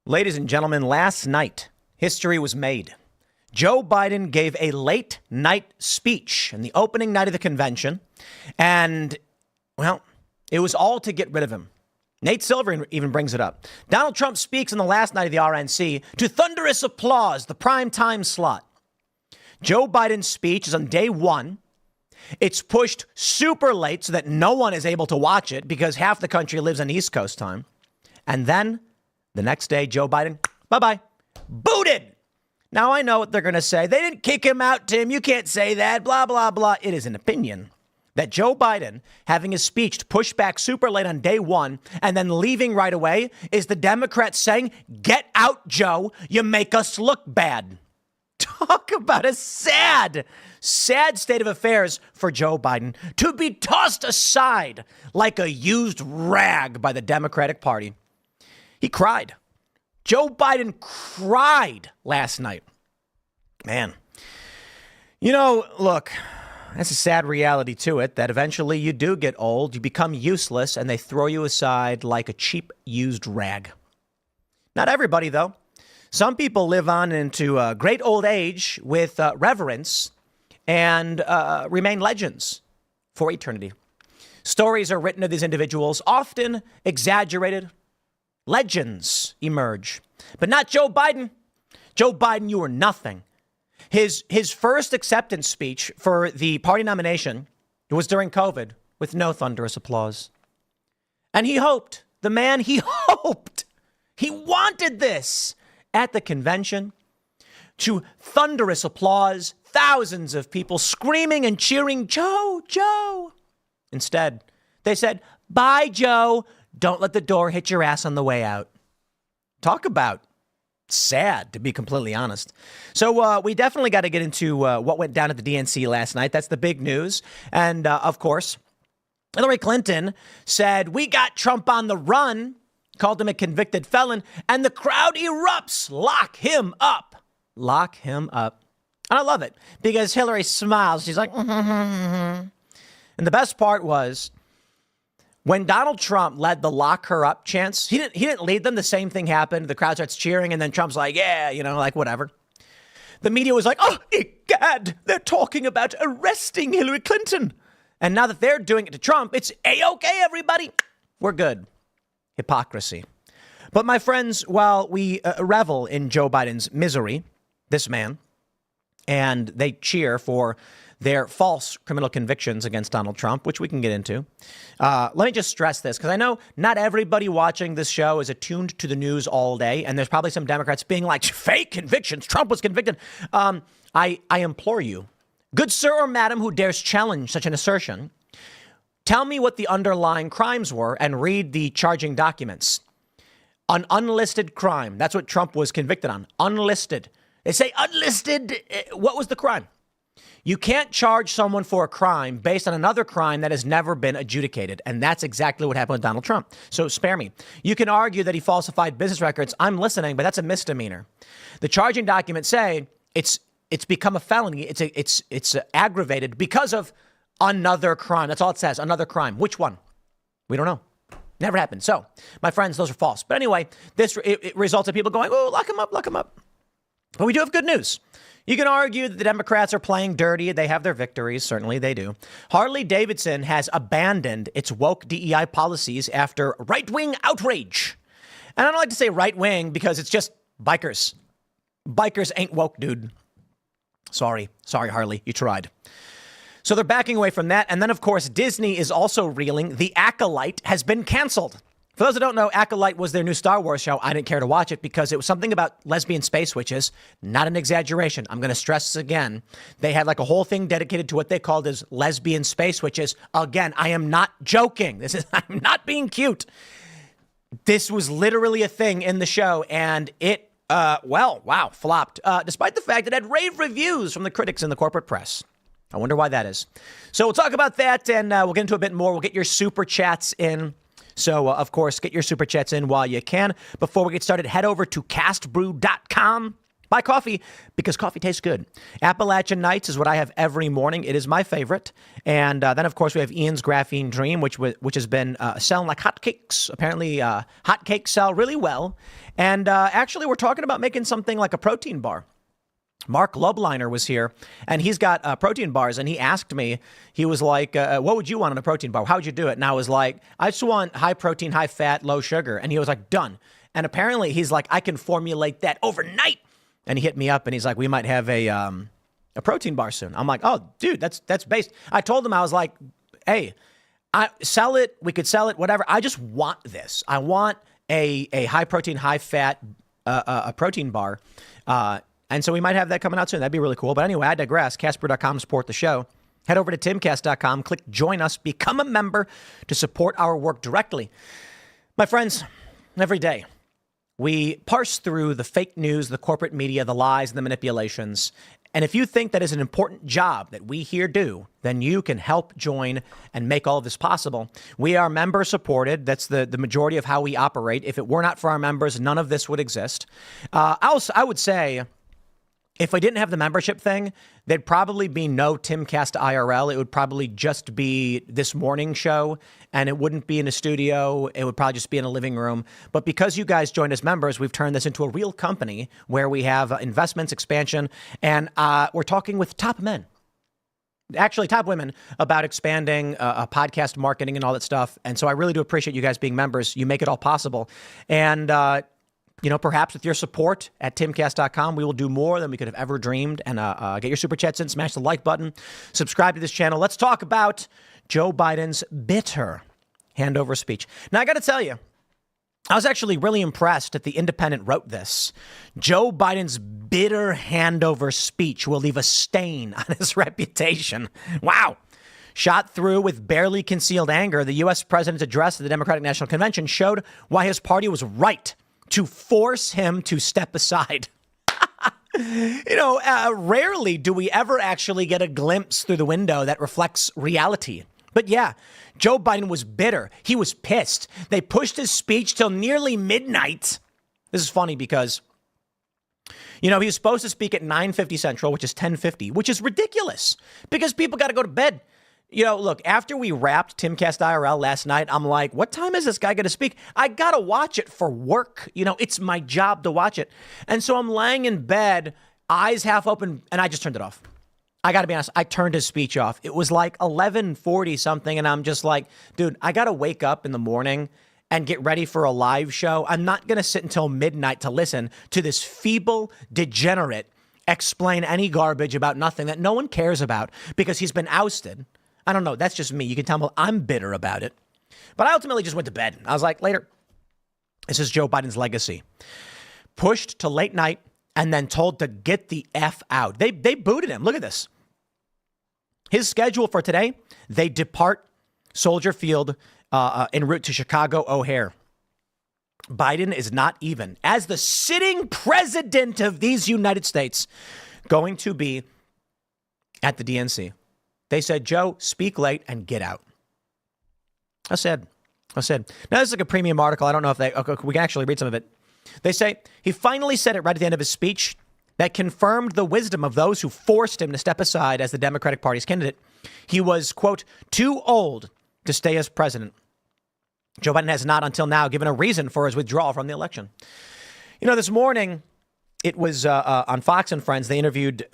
Ladies and gentlemen, last night, history was made. Joe Biden gave a late night speech in the opening night of the convention. And, well, it was all to get rid of him. Nate Silver even brings it up. Donald Trump speaks on the last night of the RNC to thunderous applause, the prime time slot. Joe Biden's speech is on day one. It's pushed super late so that no one is able to watch it because half the country lives on East Coast time. And then the next day, Joe Biden, bye-bye, booted. Now, I know what they're going to say. They didn't kick him out, Tim. You can't say that, blah, blah, blah. It is an opinion that Joe Biden having his speech pushed back super late on day one and then leaving right away is the Democrats saying, get out, Joe. You make us look bad. Talk about a sad state of affairs for Joe Biden to be tossed aside like a used rag by the Democratic Party. He cried. Joe Biden cried last night. Man, look, that's a sad reality to it that eventually you do get old, you become useless, and they throw you aside like a cheap used rag. Not everybody, though. Some people live on into great old age with reverence and remain legends for eternity. Stories are written of these individuals, often exaggerated. Legends emerge, but not Joe Biden. Joe Biden, you are nothing. His first acceptance speech for the party nomination was during COVID with no thunderous applause. And he hoped, he wanted this at the convention to thunderous applause, thousands of people screaming and cheering, Joe, Joe. Instead, they said, bye, Joe. Don't let the door hit your ass on the way out. Talk about sad, to be completely honest. So we definitely got to get into what went down at the DNC last night. That's the big news. And of course, Hillary Clinton said, we got Trump on the run, called him a convicted felon, and the crowd erupts. Lock him up. Lock him up. And I love it because Hillary smiles. She's like, And the best part was, when Donald Trump led the lock her up chants, he didn't lead them. The same thing happened. The crowd starts cheering, and then Trump's like, yeah, like whatever. The media was like, oh, egad, they're talking about arresting Hillary Clinton. And now that they're doing it to Trump, it's A-okay, everybody. We're good. Hypocrisy. But my friends, while we revel in Joe Biden's misery, this man, and they cheer for their false criminal convictions against Donald Trump, which we can get into. Let me just stress this, because I know not everybody watching this show is attuned to the news all day, and there's probably some Democrats being like, fake convictions, Trump was convicted. I implore you, good sir or madam who dares challenge such an assertion, tell me what the underlying crimes were and read the charging documents. An unlisted crime, that's what Trump was convicted on, unlisted. They say unlisted, what was the crime? You can't charge someone for a crime based on another crime that has never been adjudicated. And that's exactly what happened with Donald Trump. So spare me. You can argue that he falsified business records. I'm listening, but that's a misdemeanor. The charging documents say it's become a felony. It's aggravated because of another crime. That's all it says. Another crime. Which one? We don't know. Never happened. So, my friends, those are false. But anyway, it results in people going, oh, lock him up, lock him up. But we do have good news. You can argue that the Democrats are playing dirty. They have their victories. Certainly they do. Harley-Davidson has abandoned its woke DEI policies after right-wing outrage. And I don't like to say right-wing because it's just bikers. Bikers ain't woke, dude. Sorry, Harley. You tried. So they're backing away from that. And then, of course, Disney is also reeling. The Acolyte has been canceled. For those who don't know, Acolyte was their new Star Wars show. I didn't care to watch it because it was something about lesbian space witches. Not an exaggeration. I'm going to stress this again. They had like a whole thing dedicated to what they called as lesbian space witches. Again, I am not joking. I'm not being cute. This was literally a thing in the show, and it, flopped. Despite the fact that it had rave reviews from the critics and the corporate press. I wonder why that is. So we'll talk about that, and we'll get into a bit more. We'll get your super chats in. So, of course, get your super chats in while you can. Before we get started, head over to castbrew.com. Buy coffee because coffee tastes good. Appalachian Nights is what I have every morning. It is my favorite. And then, of course, we have Ian's Graphene Dream, which has been selling like hotcakes. Apparently, hotcakes sell really well. And actually, we're talking about making something like a protein bar. Mark Lobliner was here, and he's got protein bars, and he asked me, he was like, what would you want in a protein bar? How would you do it? And I was like, I just want high protein, high fat, low sugar. And he was like, done. And apparently he's like, I can formulate that overnight. And he hit me up, and he's like, we might have a protein bar soon. I'm like, oh, dude, that's based. I told him, I was like, hey, sell it. We could sell it, whatever. I just want this. I want a high protein, high fat a protein bar. And so we might have that coming out soon. That'd be really cool. But anyway, I digress. Casper.com to support the show. Head over to Timcast.com, click join us, become a member to support our work directly. My friends, every day we parse through the fake news, the corporate media, the lies, and the manipulations. And if you think that is an important job that we here do, then you can help join and make all of this possible. We are member supported. That's the majority of how we operate. If it were not for our members, none of this would exist. I would say, if I didn't have the membership thing, there'd probably be no Timcast IRL. It would probably just be this morning show, and it wouldn't be in a studio. It would probably just be in a living room. But because you guys joined as members, we've turned this into a real company where we have investments, expansion, and we're talking with top men. Actually, top women about expanding podcast marketing and all that stuff. And so I really do appreciate you guys being members. You make it all possible. And perhaps with your support at Timcast.com, we will do more than we could have ever dreamed. And get your super chats in, smash the like button, subscribe to this channel. Let's talk about Joe Biden's bitter handover speech. Now, I got to tell you, I was actually really impressed that The Independent wrote this. Joe Biden's bitter handover speech will leave a stain on his reputation. Wow. Shot through with barely concealed anger, the U.S. president's address to the Democratic National Convention showed why his party was right to force him to step aside. Rarely do we ever actually get a glimpse through the window that reflects reality. But yeah, Joe Biden was bitter. He was pissed. They pushed his speech till nearly midnight. This is funny because, he was supposed to speak at 9:50 Central, which is 10:50, which is ridiculous because people got to go to bed. Look, after we wrapped Timcast IRL last night, I'm like, what time is this guy going to speak? I got to watch it for work. It's my job to watch it. And so I'm laying in bed, eyes half open, and I just turned it off. I got to be honest, I turned his speech off. It was like 11:40 something, and I'm just like, dude, I got to wake up in the morning and get ready for a live show. I'm not going to sit until midnight to listen to this feeble degenerate explain any garbage about nothing that no one cares about because he's been ousted. I don't know. That's just me. You can tell me I'm bitter about it. But I ultimately just went to bed. I was like, later. This is Joe Biden's legacy. Pushed to late night and then told to get the F out. They booted him. Look at this. His schedule for today, they depart Soldier Field en route to Chicago O'Hare. Biden is not even, as the sitting president of these United States, going to be at the DNC. They said, Joe, speak late and get out. I said. Now, this is like a premium article. I don't know if we can actually read some of it. They say he finally said it right at the end of his speech that confirmed the wisdom of those who forced him to step aside as the Democratic Party's candidate. He was, quote, too old to stay as president. Joe Biden has not until now given a reason for his withdrawal from the election. This morning, it was on Fox and Friends. They interviewed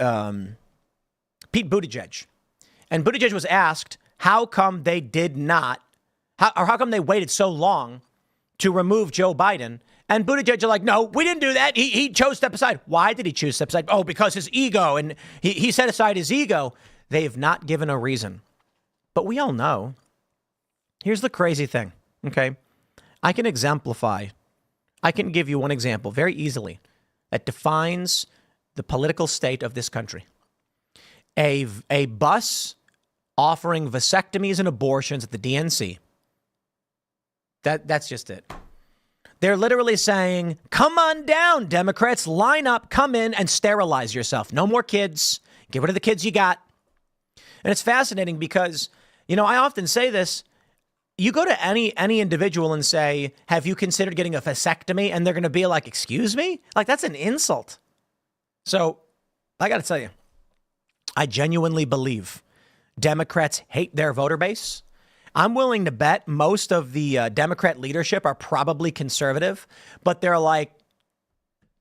Pete Buttigieg. And Buttigieg was asked how come they how come they waited so long to remove Joe Biden? And Buttigieg are like, no, we didn't do that. He chose to step aside. Why did he choose to step aside? Oh, because his ego. And he set aside his ego. They've not given a reason. But we all know. Here's the crazy thing. Okay. I can give you one example very easily that defines the political state of this country. A bus offering vasectomies and abortions at the DNC. That's just it. They're literally saying, come on down, Democrats, line up, come in and sterilize yourself. No more kids. Get rid of the kids you got. And it's fascinating because, I often say this. You go to any individual and say, have you considered getting a vasectomy? And they're going to be like, excuse me? Like, that's an insult. So I got to tell you, I genuinely believe Democrats hate their voter base. I'm willing to bet most of the Democrat leadership are probably conservative, but they're like,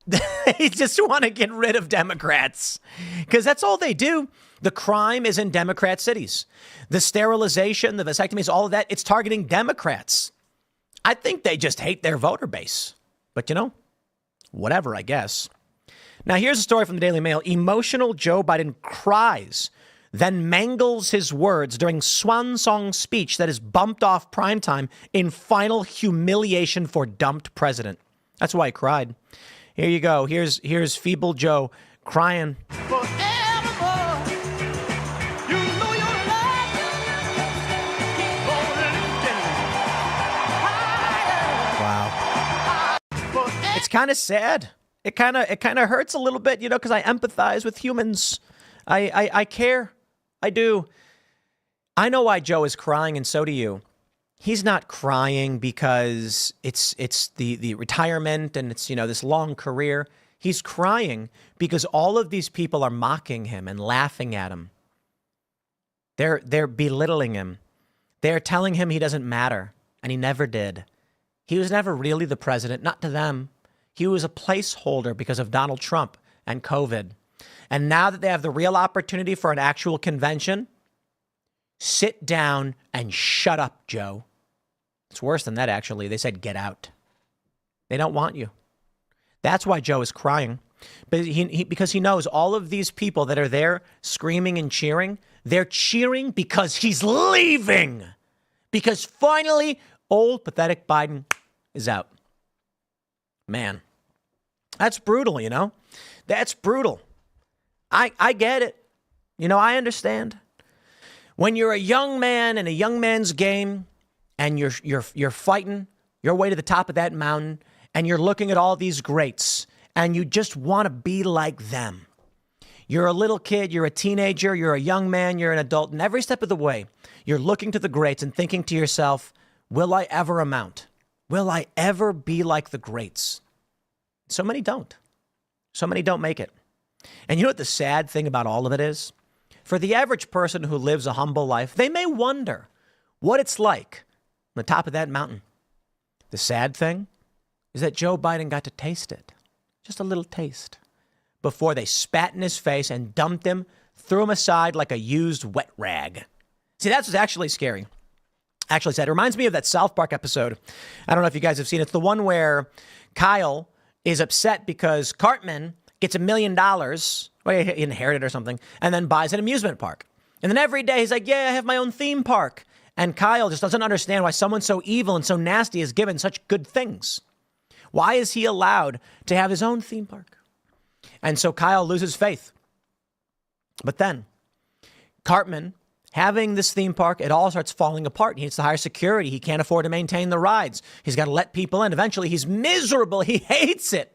they just want to get rid of Democrats because that's all they do. The crime is in Democrat cities. The sterilization, the vasectomies, all of that, it's targeting Democrats. I think they just hate their voter base. But, whatever, I guess. Now, here's a story from the Daily Mail. Emotional Joe Biden cries, then mangles his words during swan song speech that is bumped off primetime in final humiliation for dumped president. That's why he cried. Here you go. Here's feeble Joe crying. Wow. It's kind of sad. It kind of hurts a little bit, because I empathize with humans. I care. I do. I know why Joe is crying, and so do you. He's not crying because it's the retirement and it's, this long career. He's crying because all of these people are mocking him and laughing at him. They're belittling him. They're telling him he doesn't matter, and he never did. He was never really the president, not to them. He was a placeholder because of Donald Trump and COVID. And now that they have the real opportunity for an actual convention, sit down and shut up, Joe. It's worse than that, actually. They said, get out. They don't want you. That's why Joe is crying. But because he knows all of these people that are there screaming and cheering, they're cheering because he's leaving. Because finally, old, pathetic Biden is out. Man, that's brutal, That's brutal. I get it. I understand. When you're a young man in a young man's game and you're fighting your way to the top of that mountain and you're looking at all these greats and you just want to be like them. You're a little kid, you're a teenager, you're a young man, you're an adult, and every step of the way, you're looking to the greats and thinking to yourself, will I ever amount? Will I ever be like the greats? So many don't. So many don't make it. And you know what the sad thing about all of it is? For the average person who lives a humble life, they may wonder what it's like on the top of that mountain. The sad thing is that Joe Biden got to taste it. Just a little taste. Before they spat in his face and dumped him, threw him aside like a used wet rag. See, that's what's actually scary. Actually sad. It reminds me of that South Park episode. I don't know if you guys have seen it. It's the one where Kyle is upset because Cartman gets $1 million, well, he inherited or something, and then buys an amusement park. And then every day he's like, yeah, I have my own theme park. And Kyle just doesn't understand why someone so evil and so nasty is given such good things. Why is he allowed to have his own theme park? And so Kyle loses faith. But then Cartman, having this theme park, it all starts falling apart. He needs to hire security. He can't afford to maintain the rides. He's got to let people in. Eventually, he's miserable. He hates it.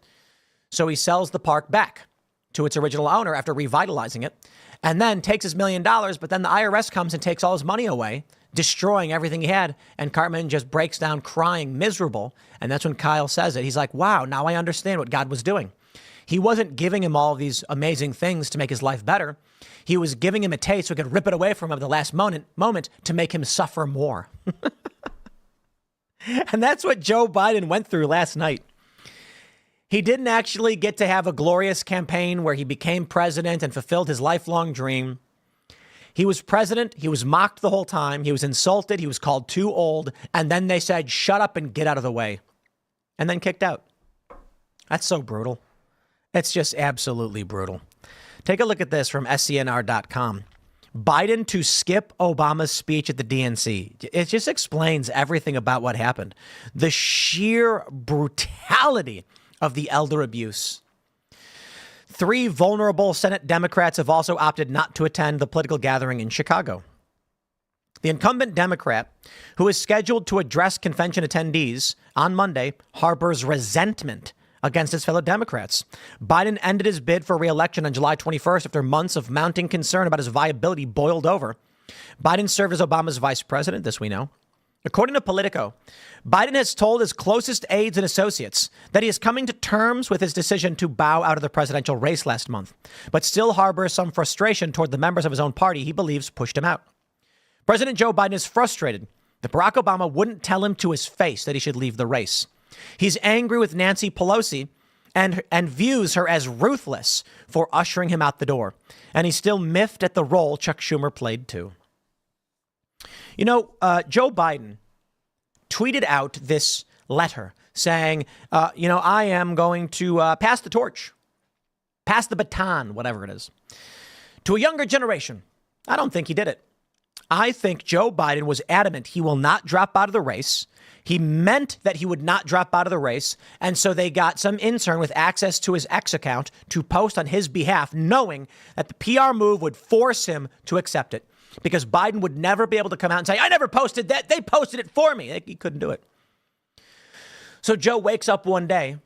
So he sells the park back to its original owner after revitalizing it, and then takes his $1 million. But then the IRS comes and takes all his money away, destroying everything he had. And Cartman just breaks down crying, miserable. And that's when Kyle says it. He's like, wow, now I understand what God was doing. He wasn't giving him all these amazing things to make his life better. He was giving him a taste so he could rip it away from him at the last moment to make him suffer more. And that's what Joe Biden went through last night. He didn't actually get to have a glorious campaign where he became president and fulfilled his lifelong dream. He was president. He was mocked the whole time. He was insulted. He was called too old. And then they said, shut up and get out of the way. And then kicked out. That's so brutal. It's just absolutely brutal. Take a look at this from SCNR.com. Biden to skip Obama's speech at the DNC. It just explains everything about what happened. The sheer brutality of the elder abuse. 3 vulnerable Senate Democrats have also opted not to attend the political gathering in Chicago. The incumbent Democrat, who is scheduled to address convention attendees on Monday, harbors resentment against his fellow Democrats. Biden ended his bid for re-election on July 21st after months of mounting concern about his viability boiled over. Biden served as Obama's vice president, this we know, According to Politico, Biden has told his closest aides and associates that he is coming to terms with his decision to bow out of the presidential race last month, but still harbors some frustration toward the members of his own party he believes pushed him out. President Joe Biden is frustrated that Barack Obama wouldn't tell him to his face that he should leave the race. He's angry with Nancy Pelosi and views her as ruthless for ushering him out the door. And he's still miffed at the role Chuck Schumer played too. You know, Joe Biden tweeted out this letter saying, I am going to pass the torch, pass the baton, whatever it is, to a younger generation. I don't think he did it. I think Joe Biden was adamant he will not drop out of the race. He meant that he would not drop out of the race. And so they got some intern with access to his X account to post on his behalf, knowing that the PR move would force him to accept it. Because Biden would never be able to come out and say, I never posted that. They posted it for me. He couldn't do it. So Joe wakes up one day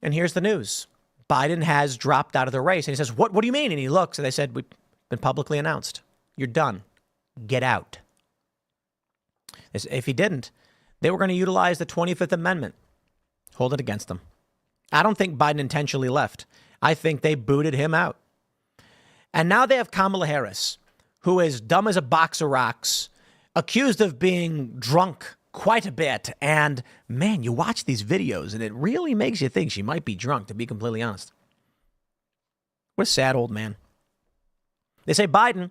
and here's the news. Biden has dropped out of the race. And he says, what do you mean? And he looks and they said, we've been publicly announced. You're done. Get out. If he didn't, they were going to utilize the 25th Amendment. Hold it against them. I don't think Biden intentionally left. I think they booted him out. And now they have Kamala Harris, who is dumb as a box of rocks, accused of being drunk quite a bit. And man, you watch these videos and it really makes you think she might be drunk, to be completely honest. What a sad old man. They say Biden,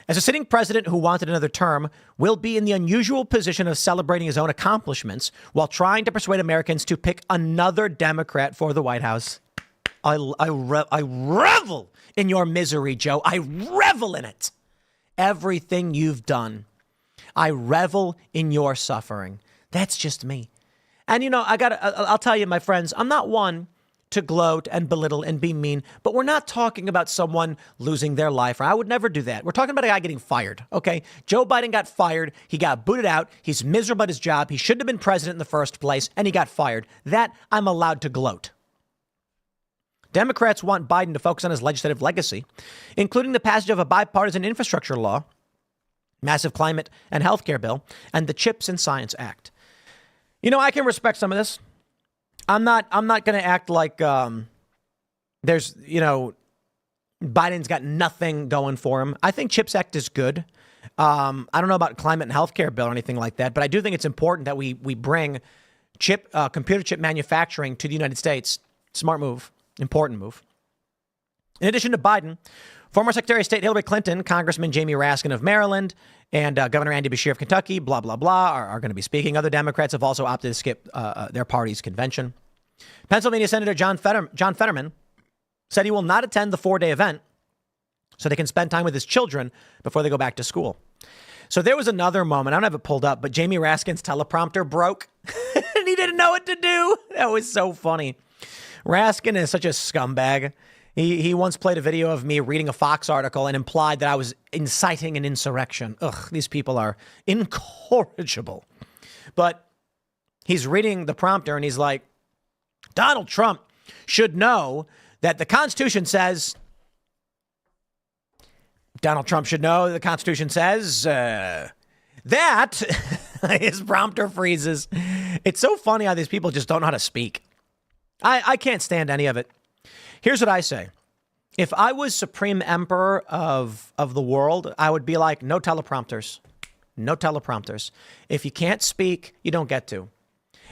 as a sitting president who wanted another term, will be in the unusual position of celebrating his own accomplishments while trying to persuade Americans to pick another Democrat for the White House. I revel in your misery, Joe. I revel in it. Everything you've done. I revel in your suffering. That's just me. And, I'll tell you, my friends, I'm not one to gloat and belittle and be mean, but we're not talking about someone losing their life. I would never do that. We're talking about a guy getting fired. Okay. Joe Biden got fired. He got booted out. He's miserable at his job. He shouldn't have been president in the first place, and he got fired. That I'm allowed to gloat. Democrats want Biden to focus on his legislative legacy, including the passage of a bipartisan infrastructure law, massive climate and health care bill, and the CHIPS and Science Act. I can respect some of this. I'm not going to act like there's, Biden's got nothing going for him. I think CHIPS Act is good. I don't know about climate and health care bill or anything like that, but I do think it's important that we bring computer chip manufacturing to the United States. Smart move. Important move. In addition to Biden, former Secretary of State Hillary Clinton, Congressman Jamie Raskin of Maryland, and Governor Andy Beshear of Kentucky, blah, blah, blah, are going to be speaking. Other Democrats have also opted to skip their party's convention. Pennsylvania Senator John Fetterman said he will not attend the 4-day event so they can spend time with his children before they go back to school. So there was another moment. I don't have it pulled up, but Jamie Raskin's teleprompter broke and he didn't know what to do. That was so funny. Raskin is such a scumbag. He once played a video of me reading a Fox article and implied that I was inciting an insurrection. Ugh, these people are incorrigible. But he's reading the prompter and he's like, Donald Trump should know that the Constitution says, that his prompter freezes. It's so funny how these people just don't know how to speak. I can't stand any of it. Here's what I say. If I was supreme emperor of the world, I would be like, no teleprompters. No teleprompters. If you can't speak, you don't get to.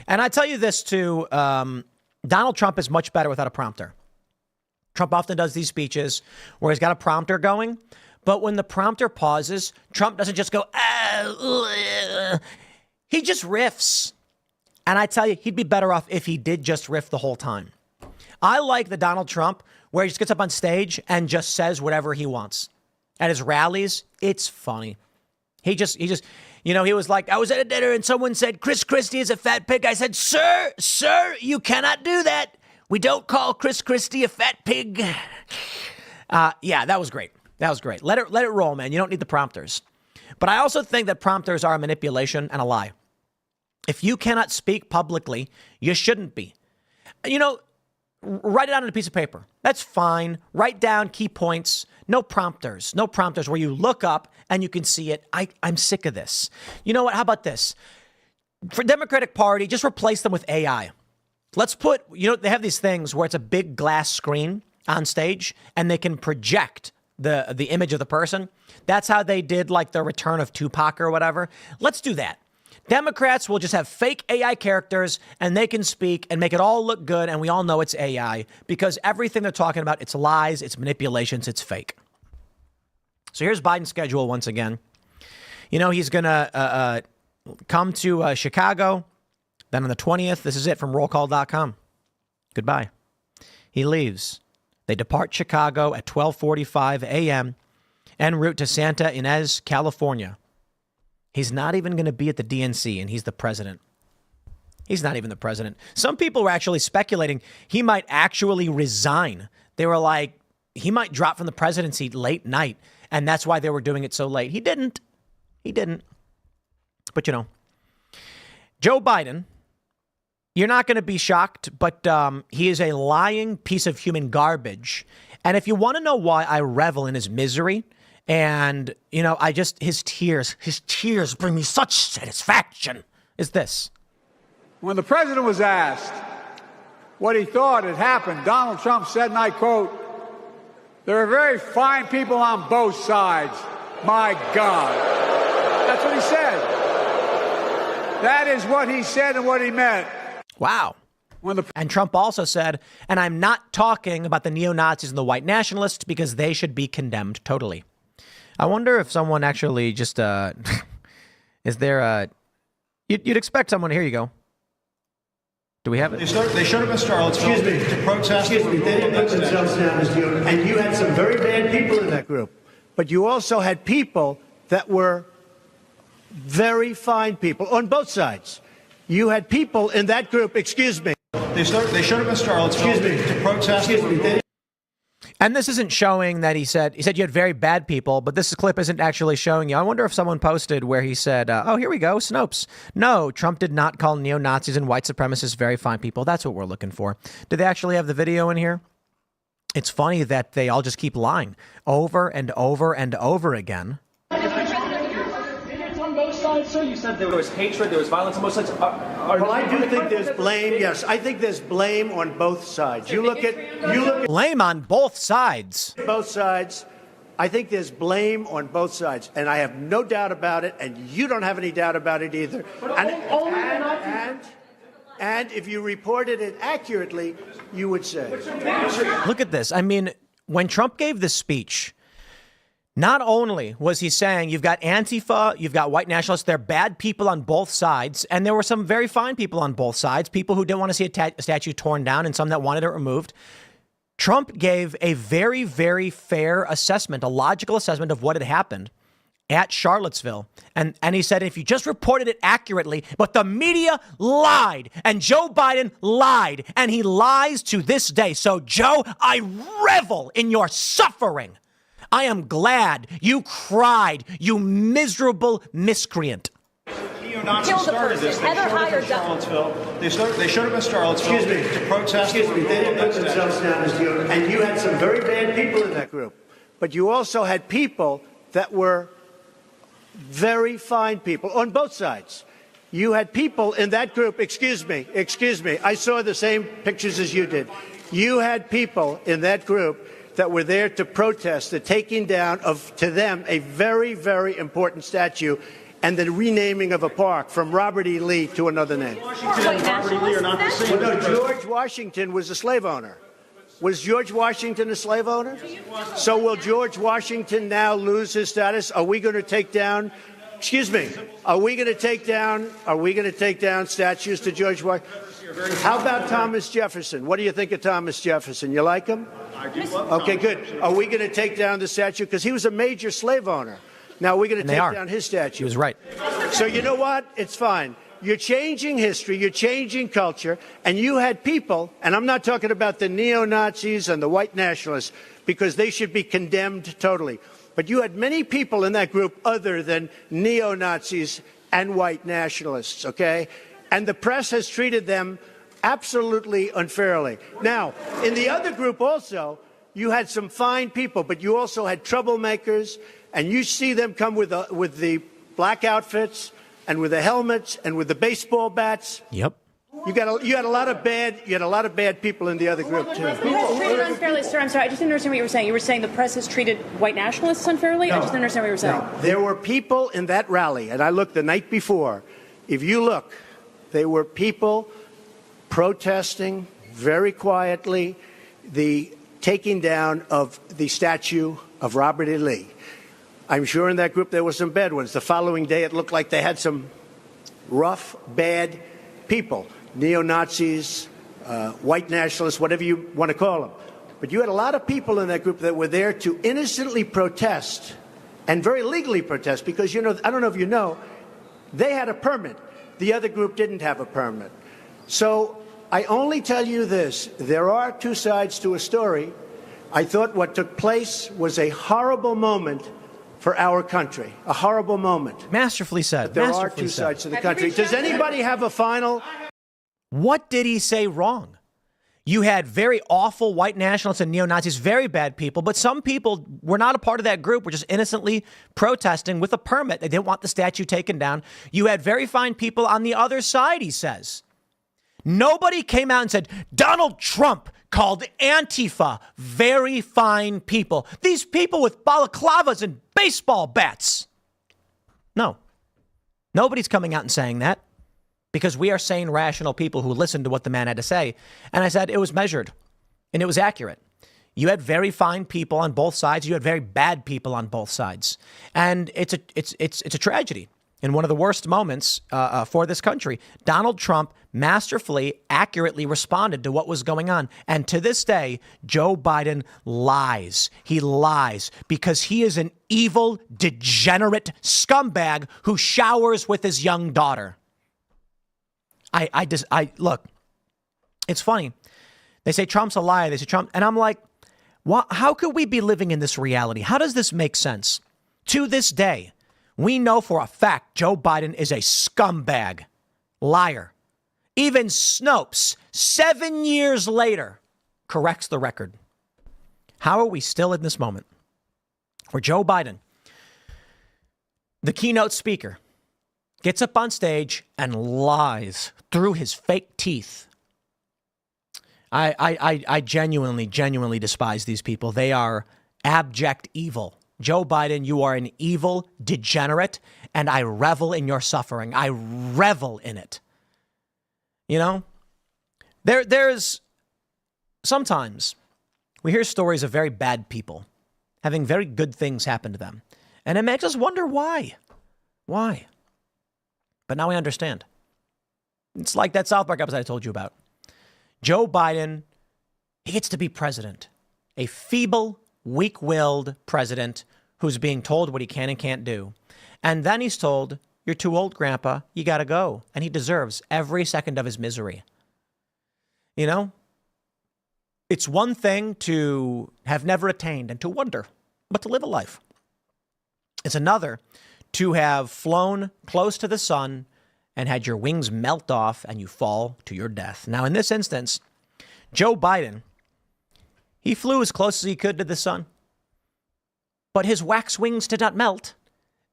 And I tell you this too, Donald Trump is much better without a prompter. Trump often does these speeches where he's got a prompter going, but when the prompter pauses, Trump doesn't just go, he just riffs. And I tell you, he'd be better off if he did just riff the whole time. I like the Donald Trump where he just gets up on stage and just says whatever he wants. At his rallies, it's funny. He was like, I was at a dinner and someone said, Chris Christie is a fat pig. I said, sir, you cannot do that. We don't call Chris Christie a fat pig. Yeah, that was great. Let it roll, man. You don't need the prompters. But I also think that prompters are a manipulation and a lie. If you cannot speak publicly, you shouldn't be. Write it on a piece of paper. That's fine. Write down key points. No prompters where you look up and you can see it. I'm sick of this. You know what? How about this? For Democratic Party, just replace them with AI. Let's put, they have these things where it's a big glass screen on stage and they can project the image of the person. That's how they did like the return of Tupac or whatever. Let's do that. Democrats will just have fake AI characters and they can speak and make it all look good. And we all know it's AI because everything they're talking about, it's lies, it's manipulations, it's fake. So here's Biden's schedule once again. He's going to come to Chicago. Then on the 20th, this is it from rollcall.com. Goodbye. He leaves. They depart Chicago at 12:45 a.m. en route to Santa Ynez, California. He's not even going to be at the DNC, and he's the president. He's not even the president. Some people were actually speculating he might actually resign. They were like, he might drop from the presidency late night, and that's why they were doing it so late. He didn't. But, Joe Biden, you're not going to be shocked, but he is a lying piece of human garbage. And if you want to know why I revel in his misery, and, his tears bring me such satisfaction, is this. When the president was asked what he thought had happened, Donald Trump said, and I quote, "There are very fine people on both sides. My God." That's what he said. That is what he said and what he meant. Wow. And Trump also said, and I'm not talking about the neo-Nazis and the white nationalists because they should be condemned totally. I wonder if someone actually just, is there a, you'd expect someone, here you go. Do we have it? They showed up in Charlottesville to protest. Excuse me, they didn't put themselves down as neo, and you had some very bad people in that group. But you also had people that were very fine people on both sides. You had people in that group, excuse me. They showed up in Charlottesville to protest. Excuse me. And this isn't showing that he said you had very bad people, but this clip isn't actually showing you. I wonder if someone posted where he said, oh, here we go, Snopes. No, Trump did not call neo-Nazis and white supremacists very fine people. That's what we're looking for. Do they actually have the video in here? It's funny that they all just keep lying over and over and over again. So you said there was hatred, there was violence on both sides. Well, I do think there's blame. Yes, I think there's blame on both sides. You look at blame on both sides. Both sides. I think there's blame on both sides, and I have no doubt about it, and you don't have any doubt about it either. And if you reported it accurately, you would say. Look at this. I mean, when Trump gave this speech, not only was he saying you've got Antifa, you've got white nationalists, they're bad people on both sides, and there were some very fine people on both sides, people who didn't want to see a statue torn down and some that wanted it removed. Trump gave a very, very fair assessment, a logical assessment of what had happened at Charlottesville. And he said, if you just reported it accurately, but the media lied and Joe Biden lied and he lies to this day. So, Joe, I revel in your suffering. I am glad you cried, you miserable miscreant. Neo-Nazis started this. They showed up in Charlottesville. They showed up in Charlottesville to protest. Excuse me, they didn't put themselves down as neo, and you had some very bad people in that group. But you also had people that were very fine people on both sides. You had people in that group, excuse me, I saw the same pictures as you did. You had people in that group that were there to protest the taking down of, to them, a very, very important statue and the renaming of a park from Robert E. Lee to another name. Washington and Robert E. Lee are not the same. Well, no, George Washington was a slave owner. Was George Washington a slave owner? So will George Washington now lose his status? Are we going to take down, excuse me, are we going to take down statues to George Washington? How about Thomas Jefferson? What do you think of Thomas Jefferson? You like him? I do love Okay, good. Are we going to take down the statue? Because he was a major slave owner. Now we're going to take down his statue. He was right. So you know what? It's fine. You're changing history, you're changing culture, and you had people, and I'm not talking about the neo-Nazis and the white nationalists, because they should be condemned totally. But you had many people in that group other than neo-Nazis and white nationalists, okay? And the press has treated them absolutely unfairly. Now, in the other group also, you had some fine people, but you also had troublemakers, and you see them come with the black outfits, and with the helmets and with the baseball bats. Yep. You had a lot of bad people in the other group too. Treated unfairly, sir. I'm sorry. I just didn't understand what you were saying. You were saying the press has treated white nationalists unfairly? No, I just didn't understand what you were saying. No. There were people in that rally, and I looked the night before. If you look, there were people protesting very quietly the taking down of the statue of Robert E. Lee. I'm sure in that group there were some bad ones. The following day it looked like they had some rough, bad people. Neo-Nazis, white nationalists, whatever you want to call them. But you had a lot of people in that group that were there to innocently protest and very legally protest because, you know, I don't know if you know, they had a permit. The other group didn't have a permit. So I only tell you this. There are two sides to a story. I thought what took place was a horrible moment for our country, a horrible moment. Masterfully said. But there are two sides to the country. Does anybody have a final? What did he say wrong? You had very awful white nationalists and neo-Nazis, very bad people, but some people were not a part of that group, were just innocently protesting with a permit. They didn't want the statue taken down. You had very fine people on the other side, he says. Nobody came out and said, Donald Trump called Antifa very fine people. These people with balaclavas and baseball bats. No. Nobody's coming out and saying that. Because we are sane, rational people who listened to what the man had to say. And I said it was measured and it was accurate. You had very fine people on both sides. You had very bad people on both sides. And it's a tragedy. In one of the worst moments for this country, Donald Trump masterfully, accurately responded to what was going on. And to this day, Joe Biden lies. He lies because he is an evil, degenerate scumbag who showers with his young daughter. I look, it's funny. They say Trump's a liar. They say Trump. And I'm like, how could we be living in this reality? How does this make sense? To this day, we know for a fact Joe Biden is a scumbag, liar. Even Snopes, 7 years later, corrects the record. How are we still in this moment where Joe Biden, the keynote speaker, gets up on stage and lies through his fake teeth? I genuinely despise these people. They are abject evil. Joe Biden, you are an evil degenerate, and I revel in your suffering. I revel in it. You know, there's sometimes we hear stories of very bad people having very good things happen to them, and it makes us wonder why. Why? But now we understand. It's like that South Park episode I told you about. Joe Biden, he gets to be president. A feeble, weak-willed president who's being told what he can and can't do. And then he's told, you're too old, Grandpa. You got to go. And he deserves every second of his misery. You know? It's one thing to have never attained and to wonder, but to live a life. It's another to have flown close to the sun and had your wings melt off and you fall to your death. Now, in this instance, Joe Biden, he flew as close as he could to the sun, but his wax wings did not melt.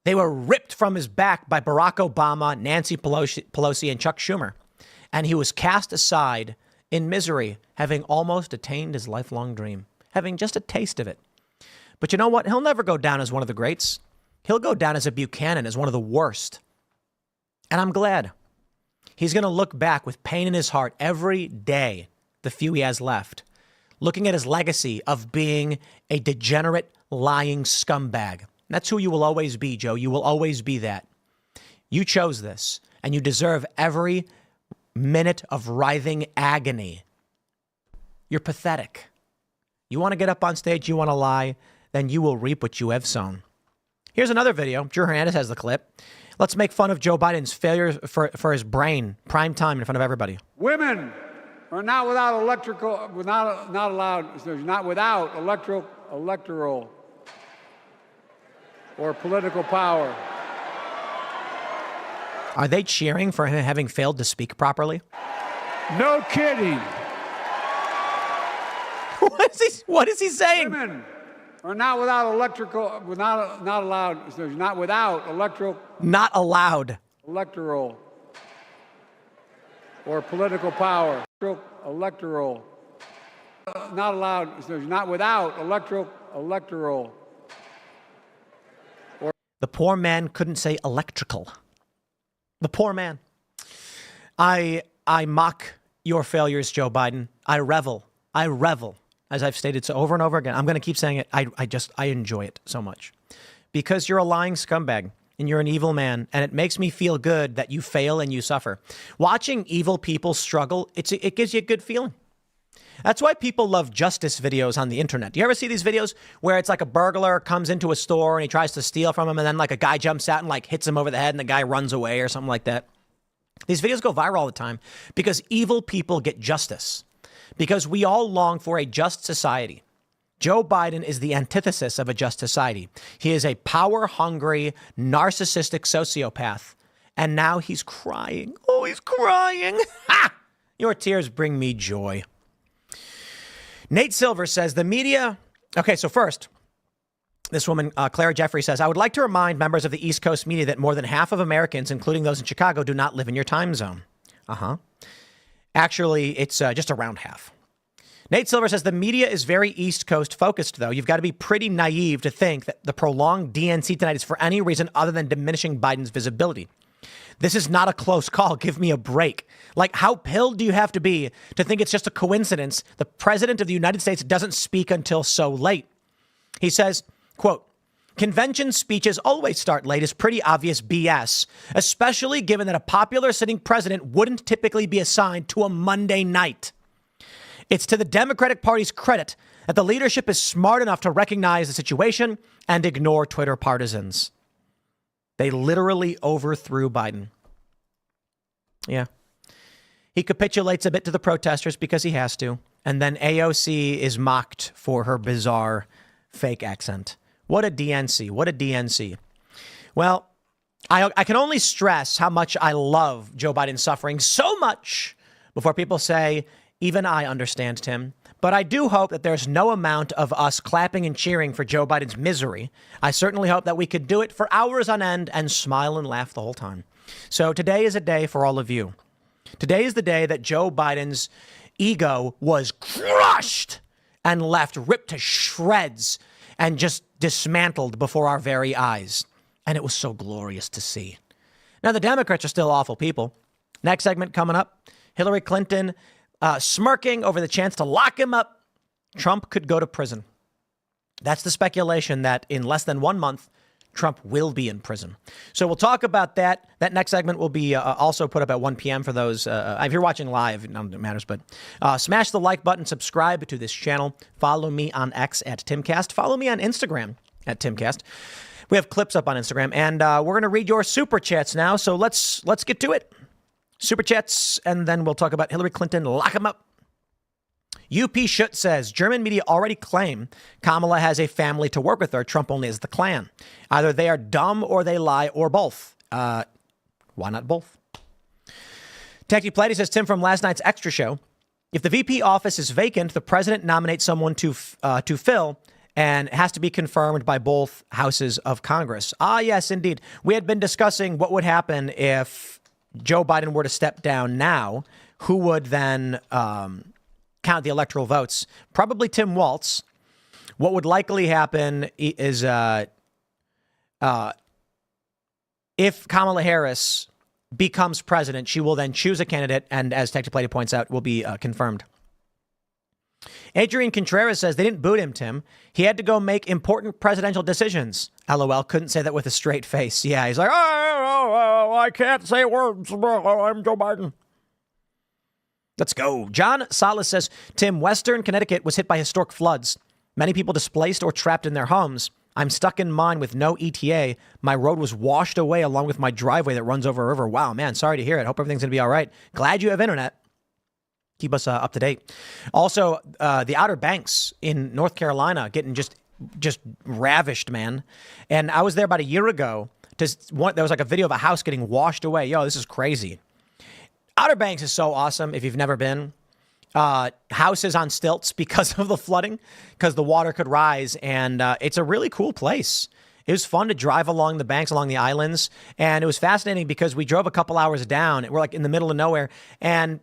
They were ripped from his back by Barack Obama, Nancy Pelosi, and Chuck Schumer, and he was cast aside in misery, having almost attained his lifelong dream, having just a taste of it. But you know what? He'll never go down as one of the greats. He'll go down as a Buchanan, as one of the worst. And I'm glad. He's going to look back with pain in his heart every day, the few he has left, looking at his legacy of being a degenerate, lying scumbag. That's who you will always be, Joe. You will always be that. You chose this, and you deserve every minute of writhing agony. You're pathetic. You want to get up on stage, you want to lie, then you will reap what you have sown. Here's another video. Drew Hernandez has the clip. Let's make fun of Joe Biden's failure for his brain, prime time in front of everybody. Women are not without electoral or political power. Are they cheering for him having failed to speak properly? No kidding. What is he saying? Women are not without electoral. electoral or political power. Electoral. Not allowed, not without electoral. The poor man couldn't say electrical. The poor man. I mock your failures, Joe Biden. I revel, as I've stated so over and over again. I'm going to keep saying it. I enjoy it so much because you're a lying scumbag and you're an evil man. And it makes me feel good that you fail and you suffer. Watching evil people struggle, it gives you a good feeling. That's why people love justice videos on the internet. Do you ever see these videos where it's like a burglar comes into a store and he tries to steal from him and then like a guy jumps out and like hits him over the head and the guy runs away or something like that? These videos go viral all the time because evil people get justice, because we all long for a just society. Joe Biden is the antithesis of a just society. He is a power-hungry, narcissistic sociopath. And now he's crying. Oh, he's crying. Ha! Your tears bring me joy. Nate Silver says the media. Okay, so first, this woman, Clara Jeffrey, says, I would like to remind members of the East Coast media that more than half of Americans, including those in Chicago, do not live in your time zone. Actually, it's just around half. Nate Silver says the media is very East Coast focused, though. You've got to be pretty naive to think that the prolonged DNC tonight is for any reason other than diminishing Biden's visibility. This is not a close call. Give me a break. Like, how pilled do you have to be to think it's just a coincidence the president of the United States doesn't speak until so late? He says, quote, convention speeches always start late is pretty obvious BS, especially given that a popular sitting president wouldn't typically be assigned to a Monday night. It's to the Democratic Party's credit that the leadership is smart enough to recognize the situation and ignore Twitter partisans. They literally overthrew Biden. Yeah. He capitulates a bit to the protesters because he has to. And then AOC is mocked for her bizarre fake accent. What a DNC. What a DNC. Well, I can only stress how much I love Joe Biden suffering so much before people say, even I understand, Tim. But I do hope that there's no amount of us clapping and cheering for Joe Biden's misery. I certainly hope that we could do it for hours on end and smile and laugh the whole time. So today is a day for all of you. Today is the day that Joe Biden's ego was crushed and left ripped to shreds and just dismantled before our very eyes. And it was so glorious to see. Now, the Democrats are still awful people. Next segment coming up, Hillary Clinton smirking over the chance to lock him up. Trump could go to prison. That's the speculation that in less than 1 month, Trump will be in prison. So we'll talk about that. That next segment will be also put up at 1 p.m. for those. If you're watching live, none of it matters, but smash the like button, subscribe to this channel. Follow me on X at Timcast. Follow me on Instagram at Timcast. We have clips up on Instagram, and we're going to read your super chats now. So let's get to it. Super chats, and then we'll talk about Hillary Clinton. Lock him up. UP Schutt says, German media already claim Kamala has a family to work with her. Trump only has the Klan. Either they are dumb or they lie or both. Why not both? Techie Platey says, Tim, from last night's extra show, if the VP office is vacant, the president nominates someone to fill and has to be confirmed by both houses of Congress. Ah, yes, indeed. We had been discussing what would happen if Joe Biden were to step down now. Who would then count the electoral votes? Probably Tim Walz. What would likely happen is if Kamala Harris becomes president, she will then choose a candidate, and as Techie Platey points out, will be confirmed. Adrian Contreras says they didn't boot him, Tim. He had to go make important presidential decisions. LOL, couldn't say that with a straight face. Yeah, he's like, I can't say words. I'm Joe Biden. Let's go. John Salas says, Tim, Western Connecticut was hit by historic floods. Many people displaced or trapped in their homes. I'm stuck in mine with no ETA. My road was washed away along with my driveway that runs over a river. Wow, man, sorry to hear it. Hope everything's going to be all right. Glad you have internet. Keep us up to date. Also, the Outer Banks in North Carolina getting just ravished, man. And I was there about a year ago. There was like a video of a house getting washed away. Yo, this is crazy. Outer Banks is so awesome if you've never been. Houses on stilts because of the flooding, because the water could rise. And it's a really cool place. It was fun to drive along the banks, along the islands. And it was fascinating because we drove a couple hours down. We're like in the middle of nowhere. And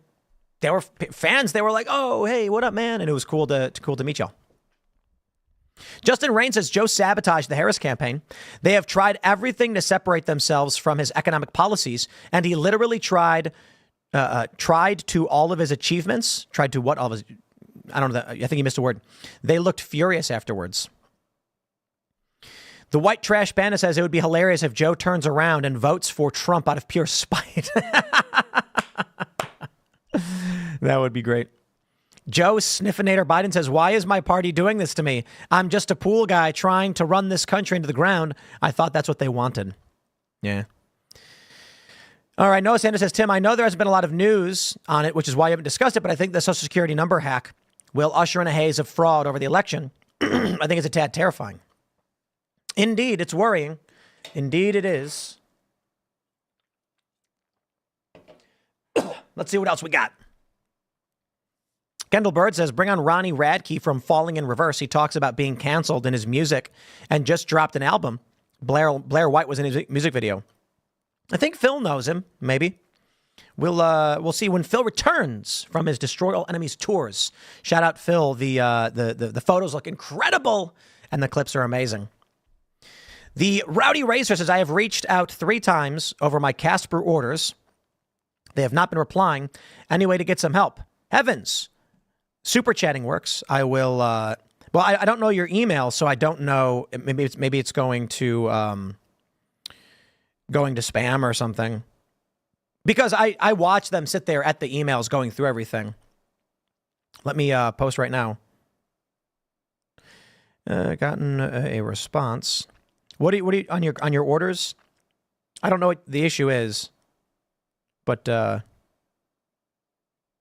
there were fans. They were like, oh, hey, what up, man? And it was cool to meet y'all. Justin Rain says Joe sabotaged the Harris campaign. They have tried everything to separate themselves from his economic policies. And he literally tried to all of his achievements, I don't know. I think he missed a word. They looked furious afterwards. The White Trash Panda says it would be hilarious if Joe turns around and votes for Trump out of pure spite. That would be great. Joe Sniffinator Biden says, why is my party doing this to me? I'm just a pool guy trying to run this country into the ground. I thought that's what they wanted. Yeah. All right. Noah Sanders says, Tim, I know there hasn't been a lot of news on it, which is why you haven't discussed it, but I think the Social Security number hack will usher in a haze of fraud over the election. I think it's a tad terrifying. Indeed, it's worrying. Indeed, it is. Let's see what else we got. Kendall Bird says, bring on Ronnie Radke from Falling in Reverse. He talks about being canceled in his music and just dropped an album. Blair White was in his music video. I think Phil knows him, maybe. We'll see when Phil returns from his Destroy All Enemies tours. Shout out Phil. The photos look incredible and the clips are amazing. The Rowdy Racer says, I have reached out 3 times over my Casper orders. They have not been replying. Any way to get some help? Heavens. Super chatting works. I will. I don't know your email, so I don't know. Maybe it's going to spam or something. Because I watch them sit there at the emails going through everything. Let me post right now. Gotten a response. What do you on your orders? I don't know what the issue is, but I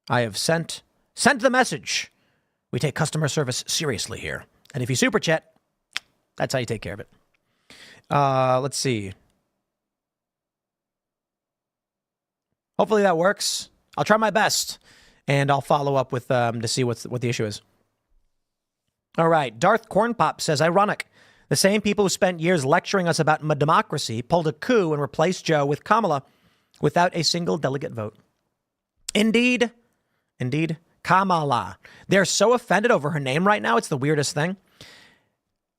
have sent the message. We take customer service seriously here. And if you super chat, that's how you take care of it. Let's see. Hopefully that works. I'll try my best. And I'll follow up with to see what the issue is. All right. Darth Cornpop says, ironic. The same people who spent years lecturing us about democracy pulled a coup and replaced Joe with Kamala without a single delegate vote. Indeed. Kamala. They're so offended over her name right now. It's the weirdest thing.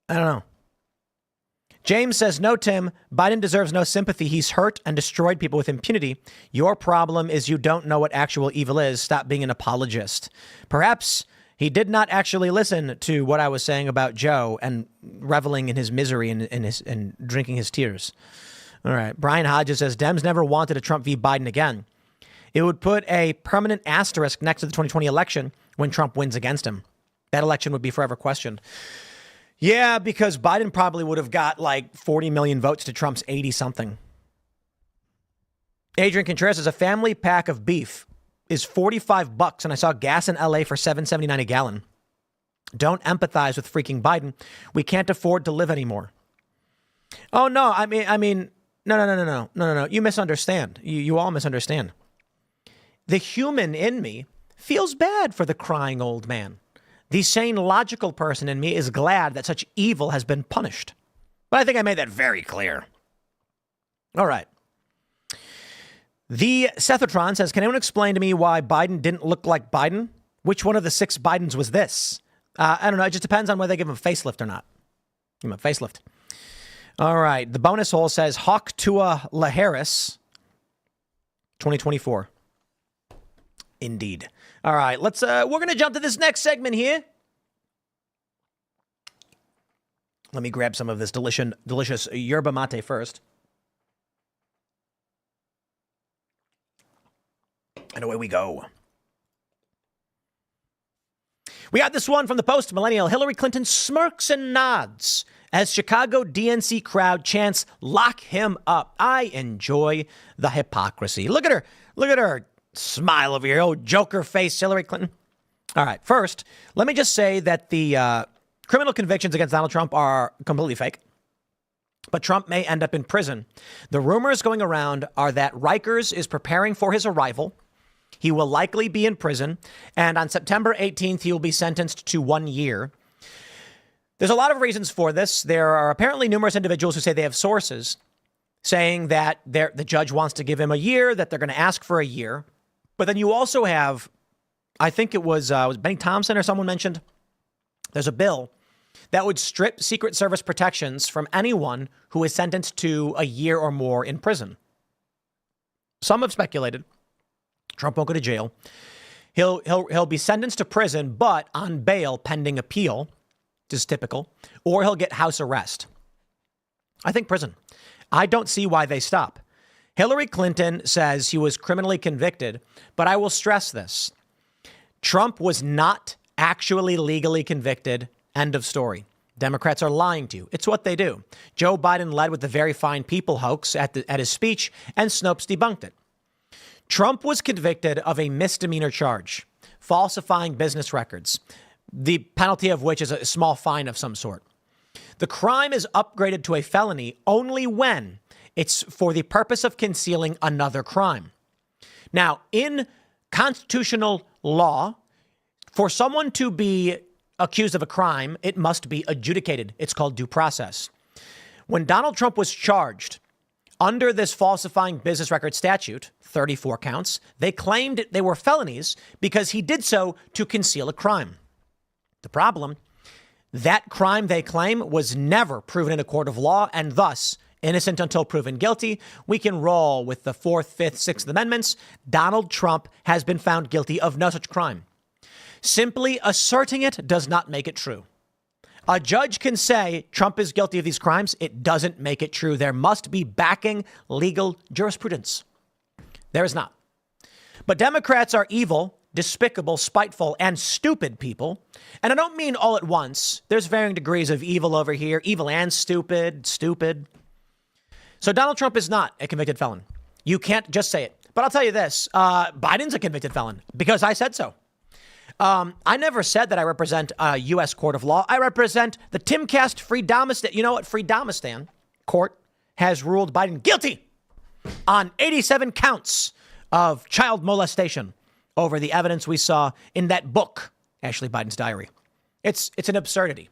I don't know. James says, no, Tim, Biden deserves no sympathy. He's hurt and destroyed people with impunity. Your problem is you don't know what actual evil is. Stop being an apologist. Perhaps he did not actually listen to what I was saying about Joe and reveling in his misery and drinking his tears. All right. Brian Hodges says, Dems never wanted a Trump v. Biden again. It would put a permanent asterisk next to the 2020 election when Trump wins against him. That election would be forever questioned. Yeah, because Biden probably would have got like 40 million votes to Trump's 80-something. Adrian Contreras says, a family pack of beef is $45, and I saw gas in LA for $7.79 a gallon. Don't empathize with freaking Biden. We can't afford to live anymore. Oh, no, I mean, no. You misunderstand. You all misunderstand. The human in me feels bad for the crying old man. The sane, logical person in me is glad that such evil has been punished. But I think I made that very clear. All right. The Sethatron says, can anyone explain to me why Biden didn't look like Biden? Which one of the 6 Bidens was this? I don't know. It just depends on whether they give him a facelift or not. Give him a facelift. All right. The bonus hole says, Hawk Tua LaHarris, 2024. Indeed. All right, we're going to jump to this next segment here. Let me grab some of this delicious yerba mate first. And away we go. We got this one from the post-millennial. Hillary Clinton smirks and nods as Chicago DNC crowd chants, lock him up. I enjoy the hypocrisy. Look at her. Smile over here, old joker face, Hillary Clinton. All right, first, let me just say that the criminal convictions against Donald Trump are completely fake. But Trump may end up in prison. The rumors going around are that Rikers is preparing for his arrival. He will likely be in prison. And on September 18th, he will be sentenced to 1 year. There's a lot of reasons for this. There are apparently numerous individuals who say they have sources saying that the judge wants to give him a year, that they're going to ask for a year. But then you also have, I think it was Benny Thompson or someone mentioned, there's a bill that would strip Secret Service protections from anyone who is sentenced to a year or more in prison. Some have speculated Trump won't go to jail. He'll be sentenced to prison, but on bail pending appeal, which is typical, or he'll get house arrest. I think prison. I don't see why they stop. Hillary Clinton says he was criminally convicted, but I will stress this. Trump was not actually legally convicted. End of story. Democrats are lying to you. It's what they do. Joe Biden led with the very fine people hoax at his speech, and Snopes debunked it. Trump was convicted of a misdemeanor charge, falsifying business records, the penalty of which is a small fine of some sort. The crime is upgraded to a felony only when it's for the purpose of concealing another crime. Now, in constitutional law, for someone to be accused of a crime, it must be adjudicated. It's called due process. When Donald Trump was charged under this falsifying business record statute, 34 counts, they claimed they were felonies because he did so to conceal a crime. The problem, that crime they claim was never proven in a court of law, and thus innocent until proven guilty. We can roll with the 4th, 5th, 6th Amendments. Donald Trump has been found guilty of no such crime. Simply asserting it does not make it true. A judge can say Trump is guilty of these crimes. It doesn't make it true. There must be backing legal jurisprudence. There is not. But Democrats are evil, despicable, spiteful, and stupid people. And I don't mean all at once. There's varying degrees of evil over here. Evil and stupid. So Donald Trump is not a convicted felon. You can't just say it. But I'll tell you this. Biden's a convicted felon because I said so. I never said that I represent a U.S. court of law. I represent the Timcast Freedomistan. You know what? Freedomistan court has ruled Biden guilty on 87 counts of child molestation over the evidence we saw in that book, Ashley Biden's diary. It's an absurdity.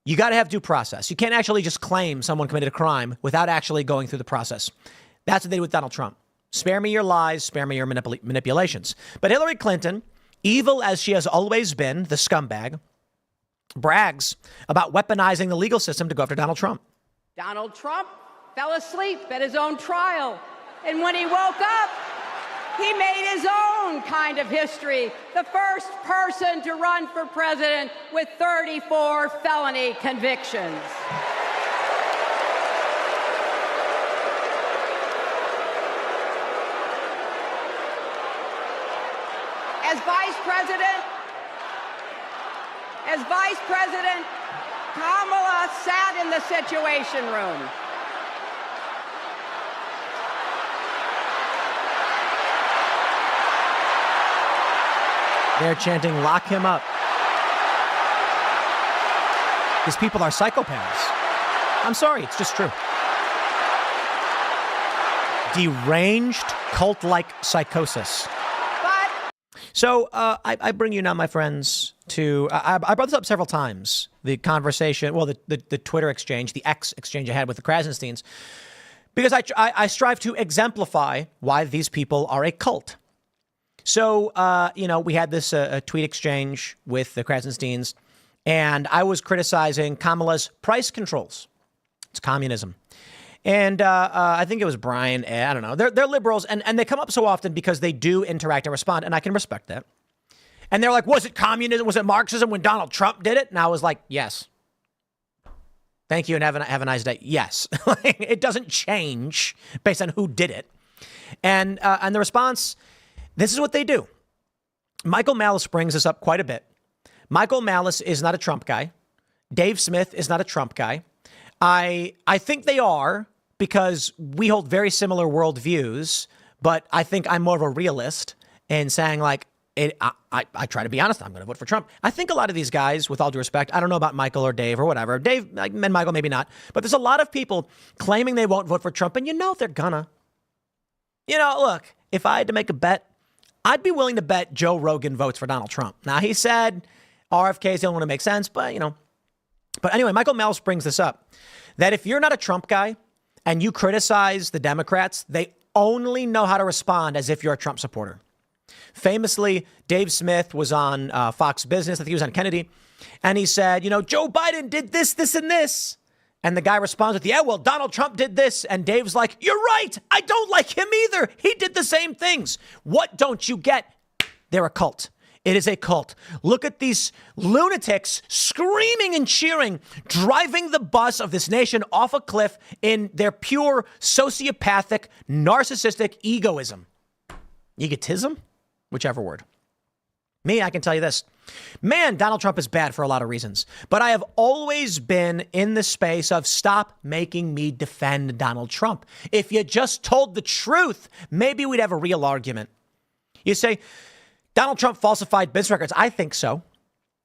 You got to have due process. You can't actually just claim someone committed a crime without actually going through the process. That's what they did with Donald Trump. Spare me your lies. Spare me your manipulations. But Hillary Clinton, evil as she has always been, the scumbag, brags about weaponizing the legal system to go after Donald Trump. Donald Trump fell asleep at his own trial. And when he woke up, he made his own kind of history. The first person to run for president with 34 felony convictions. As Vice President, Kamala sat in the Situation Room. They're chanting, lock him up. These people are psychopaths. I'm sorry, it's just true. Deranged, cult-like psychosis. So I bring you now, my friends, to I brought this up several times. The conversation, well, the Twitter exchange, the X exchange I had with the Krasensteins, because I strive to exemplify why these people are a cult. So, we had this tweet exchange with the Krasensteins, and I was criticizing Kamala's price controls. It's communism. And I think it was Brian. I don't know. They're liberals, and they come up so often because they do interact and respond, and I can respect that. And they're like, was it communism? Was it Marxism when Donald Trump did it? And I was like, yes. Thank you, and have a nice day. Yes. It doesn't change based on who did it. And the response, this is what they do. Michael Malice brings this up quite a bit. Michael Malice is not a Trump guy. Dave Smith is not a Trump guy. I think they are, because we hold very similar worldviews, but I think I'm more of a realist in saying, like, I try to be honest. I'm going to vote for Trump. I think a lot of these guys, with all due respect, I don't know about Michael or Dave or whatever. Dave and Michael, maybe not. But there's a lot of people claiming they won't vote for Trump, and they're gonna. Look, if I had to make a bet, I'd be willing to bet Joe Rogan votes for Donald Trump. Now, he said RFKs don't want to make sense, but, But anyway, Michael Malice brings this up, that if you're not a Trump guy and you criticize the Democrats, they only know how to respond as if you're a Trump supporter. Famously, Dave Smith was on Fox Business. I think he was on Kennedy. And he said, Joe Biden did this, this, and this. And the guy responds with, yeah, well, Donald Trump did this. And Dave's like, you're right. I don't like him either. He did the same things. What don't you get? They're a cult. It is a cult. Look at these lunatics screaming and cheering, driving the bus of this nation off a cliff in their pure sociopathic, narcissistic egoism. Egotism? Whichever word. Me, I can tell you this. Man, Donald Trump is bad for a lot of reasons. But I have always been in the space of stop making me defend Donald Trump. If you just told the truth, maybe we'd have a real argument. You say, Donald Trump falsified business records. I think so.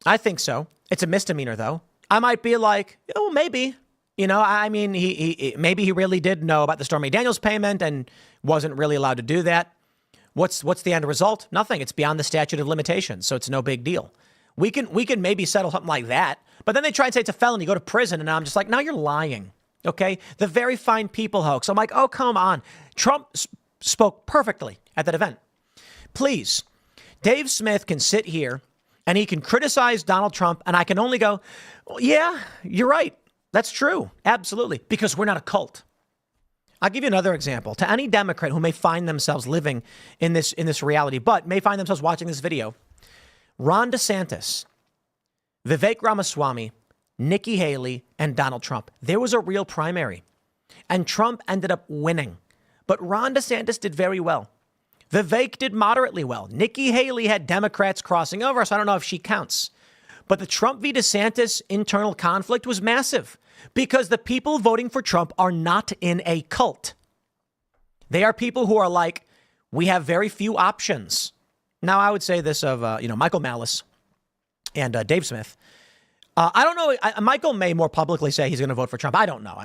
It's a misdemeanor, though. I might be like, oh, maybe. He maybe he really did know about the Stormy Daniels payment and wasn't really allowed to do that. What's the end result? Nothing. It's beyond the statute of limitations, so it's no big deal. We can maybe settle something like that. But then they try and say it's a felony, go to prison, and I'm just like, now you're lying. Okay? The very fine people hoax. I'm like, oh, come on. Trump spoke perfectly at that event. Please. Dave Smith can sit here and he can criticize Donald Trump, and I can only go, well, yeah, you're right. That's true. Absolutely. Because we're not a cult. I'll give you another example. To any Democrat who may find themselves living in this reality, but may find themselves watching this video, Ron DeSantis, Vivek Ramaswamy, Nikki Haley, and Donald Trump. There was a real primary, and Trump ended up winning. But Ron DeSantis did very well. Vivek did moderately well. Nikki Haley had Democrats crossing over, so I don't know if she counts. But the Trump v. DeSantis internal conflict was massive because the people voting for Trump are not in a cult. They are people who are like, we have very few options. Now, I would say this of, Michael Malice and Dave Smith. I don't know. Michael may more publicly say he's going to vote for Trump. I don't know.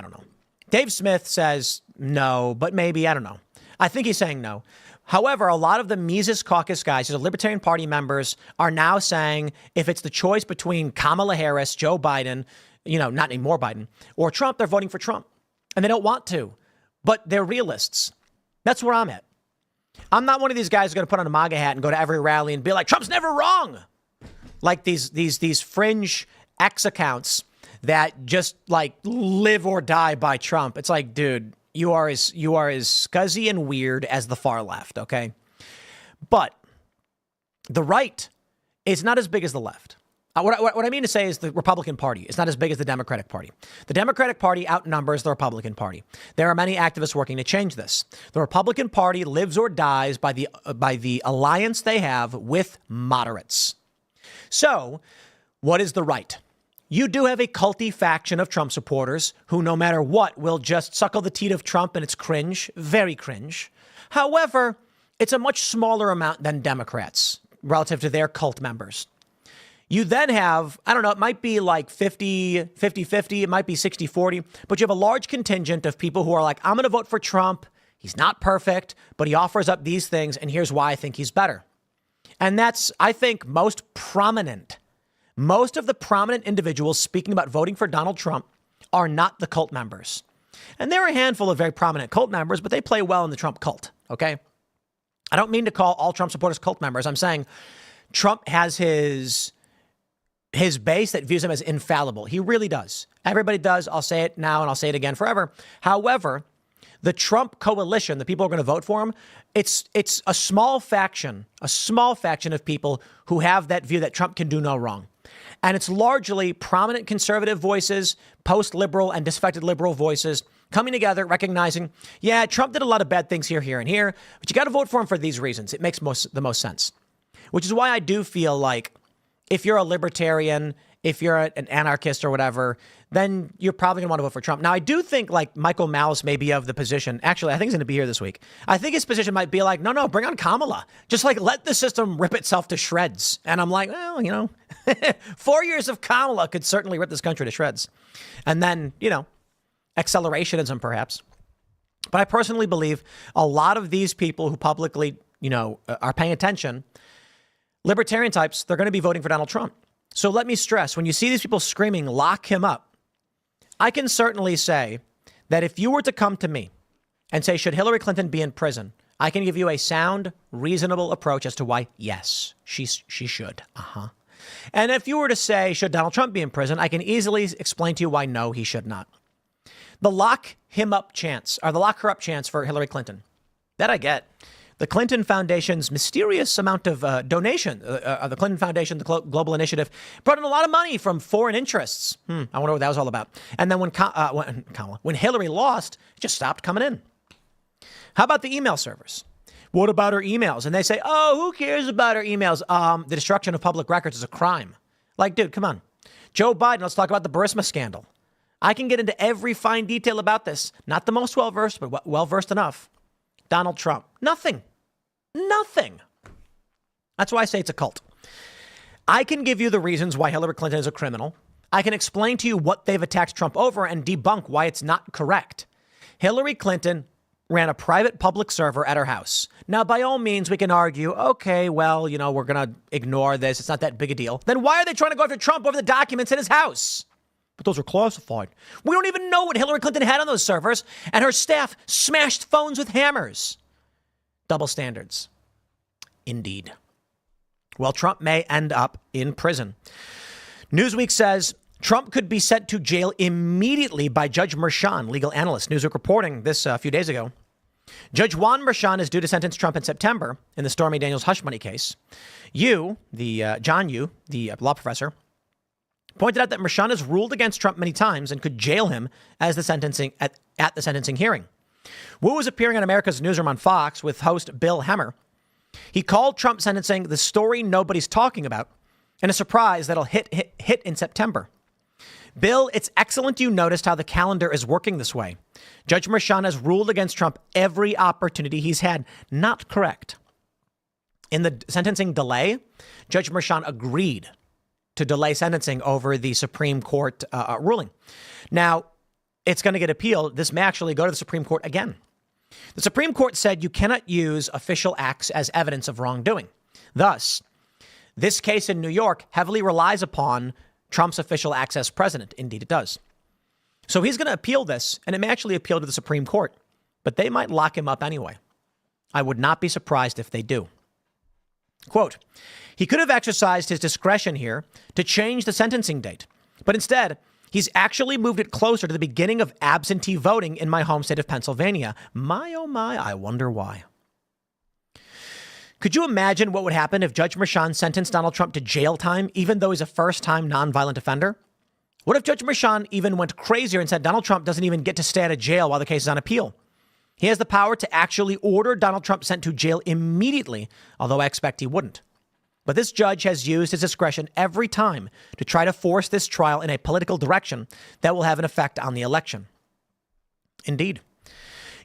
Dave Smith says no, but maybe, I don't know. I think he's saying no. However, a lot of the Mises Caucus guys, the Libertarian Party members, are now saying if it's the choice between Kamala Harris, Joe Biden, not anymore Biden, or Trump, they're voting for Trump. And they don't want to, but they're realists. That's where I'm at. I'm not one of these guys who's going to put on a MAGA hat and go to every rally and be like, Trump's never wrong. Like these fringe X accounts that just like live or die by Trump. It's like, dude, you are as scuzzy and weird as the far left, okay? But the right is not as big as the left. What I mean to say is the Republican Party is not as big as the Democratic Party. The Democratic Party outnumbers the Republican Party. There are many activists working to change this. The Republican Party lives or dies by the alliance they have with moderates. So, what is the right? You do have a culty faction of Trump supporters who, no matter what, will just suckle the teat of Trump, and it's cringe, very cringe. However, it's a much smaller amount than Democrats relative to their cult members. You then have, I don't know, it might be like 50-50, it might be 60-40, but you have a large contingent of people who are like, I'm going to vote for Trump. He's not perfect, but he offers up these things, and here's why I think he's better. And that's, I think, most prominent. Most of the prominent individuals speaking about voting for Donald Trump are not the cult members. And there are a handful of very prominent cult members, but they play well in the Trump cult, okay? I don't mean to call all Trump supporters cult members. I'm saying Trump has his base that views him as infallible. He really does. Everybody does. I'll say it now and I'll say it again forever. However, the Trump coalition, the people who are going to vote for him, it's a small faction of people who have that view that Trump can do no wrong. And it's largely prominent conservative voices, post-liberal and disaffected liberal voices coming together, recognizing, yeah, Trump did a lot of bad things here, and here, but you got to vote for him for these reasons. It makes the most sense, which is why I do feel like if you're a libertarian, if you're an anarchist or whatever, then you're probably going to want to vote for Trump. Now, I do think like Michael Malice may be of the position. Actually, I think he's going to be here this week. I think his position might be like, no, bring on Kamala. Just like let the system rip itself to shreds. And I'm like, well, 4 years of Kamala could certainly rip this country to shreds. And then, accelerationism perhaps. But I personally believe a lot of these people who publicly, are paying attention, libertarian types, they're going to be voting for Donald Trump. So let me stress, when you see these people screaming, lock him up, I can certainly say that if you were to come to me and say, should Hillary Clinton be in prison? I can give you a sound, reasonable approach as to why, yes, she should. And if you were to say, should Donald Trump be in prison? I can easily explain to you why, no, he should not. The lock him up chance, or the lock her up chance for Hillary Clinton, that I get. The Clinton Foundation's mysterious amount of donation, the Clinton Foundation, the Global Initiative, brought in a lot of money from foreign interests. I wonder what that was all about. And then when Hillary lost, it just stopped coming in. How about the email servers? What about her emails? And they say, oh, who cares about her emails? The destruction of public records is a crime. Like, dude, come on. Joe Biden, let's talk about the Burisma scandal. I can get into every fine detail about this. Not the most well-versed, but well-versed enough. Donald Trump. Nothing. That's why I say it's a cult. I can give you the reasons why Hillary Clinton is a criminal. I can explain to you what they've attacked Trump over and debunk why it's not correct. Hillary Clinton ran a private public server at her house. Now, by all means, we can argue, okay, well, we're going to ignore this. It's not that big a deal. Then why are they trying to go after Trump over the documents in his house? But those are classified. We don't even know what Hillary Clinton had on those servers, and her staff smashed phones with hammers. Double standards. Indeed. Well, Trump may end up in prison. Newsweek says Trump could be sent to jail immediately by Judge Merchan, legal analyst. Newsweek reporting this a few days ago. Judge Juan Merchan is due to sentence Trump in September in the Stormy Daniels hush money case. John Yoo, the law professor, pointed out that Merchan has ruled against Trump many times and could jail him as the sentencing at the sentencing hearing. Wu was appearing on America's Newsroom on Fox with host Bill Hemmer. He called Trump sentencing the story nobody's talking about and a surprise that'll hit in September. Bill, it's excellent you noticed how the calendar is working this way. Judge Merchan has ruled against Trump every opportunity he's had. Not correct. In the sentencing delay, Judge Merchan agreed to delay sentencing over the Supreme Court ruling. Now, it's going to get appealed. This may actually go to the Supreme Court again. The Supreme Court said you cannot use official acts as evidence of wrongdoing. Thus, this case in New York heavily relies upon Trump's official acts as president. Indeed, it does. So he's going to appeal this, and it may actually appeal to the Supreme Court, but they might lock him up anyway. I would not be surprised if they do. Quote, he could have exercised his discretion here to change the sentencing date, but instead, he's actually moved it closer to the beginning of absentee voting in my home state of Pennsylvania. My, oh my, I wonder why. Could you imagine what would happen if Judge Merchan sentenced Donald Trump to jail time, even though he's a first-time nonviolent offender? What if Judge Merchan even went crazier and said Donald Trump doesn't even get to stay out of jail while the case is on appeal? He has the power to actually order Donald Trump sent to jail immediately, although I expect he wouldn't. But this judge has used his discretion every time to try to force this trial in a political direction that will have an effect on the election. Indeed.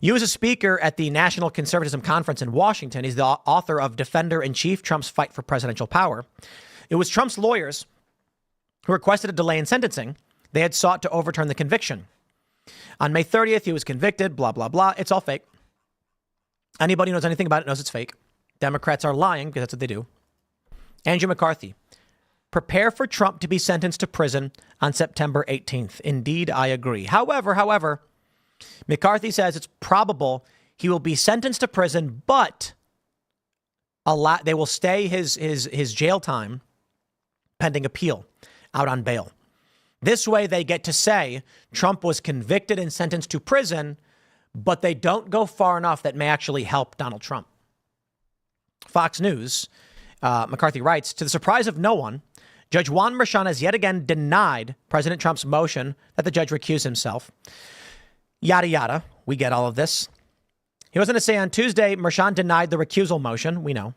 You as a speaker at the National Conservatism Conference in Washington, he's the author of Defender-in-Chief, Trump's Fight for Presidential Power. It was Trump's lawyers who requested a delay in sentencing. They had sought to overturn the conviction. On May 30th, he was convicted, blah, blah, blah. It's all fake. Anybody who knows anything about it knows it's fake. Democrats are lying because that's what they do. Andrew McCarthy, prepare for Trump to be sentenced to prison on September 18th. Indeed, I agree. However, McCarthy says it's probable he will be sentenced to prison, but they will stay his jail time pending appeal out on bail. This way they get to say Trump was convicted and sentenced to prison, but they don't go far enough that may actually help Donald Trump. Fox News, McCarthy writes, to the surprise of no one, Judge Juan Merchan has yet again denied President Trump's motion that the judge recuse himself. Yada, yada. We get all of this. He was going to say on Tuesday, Merchan denied the recusal motion. We know.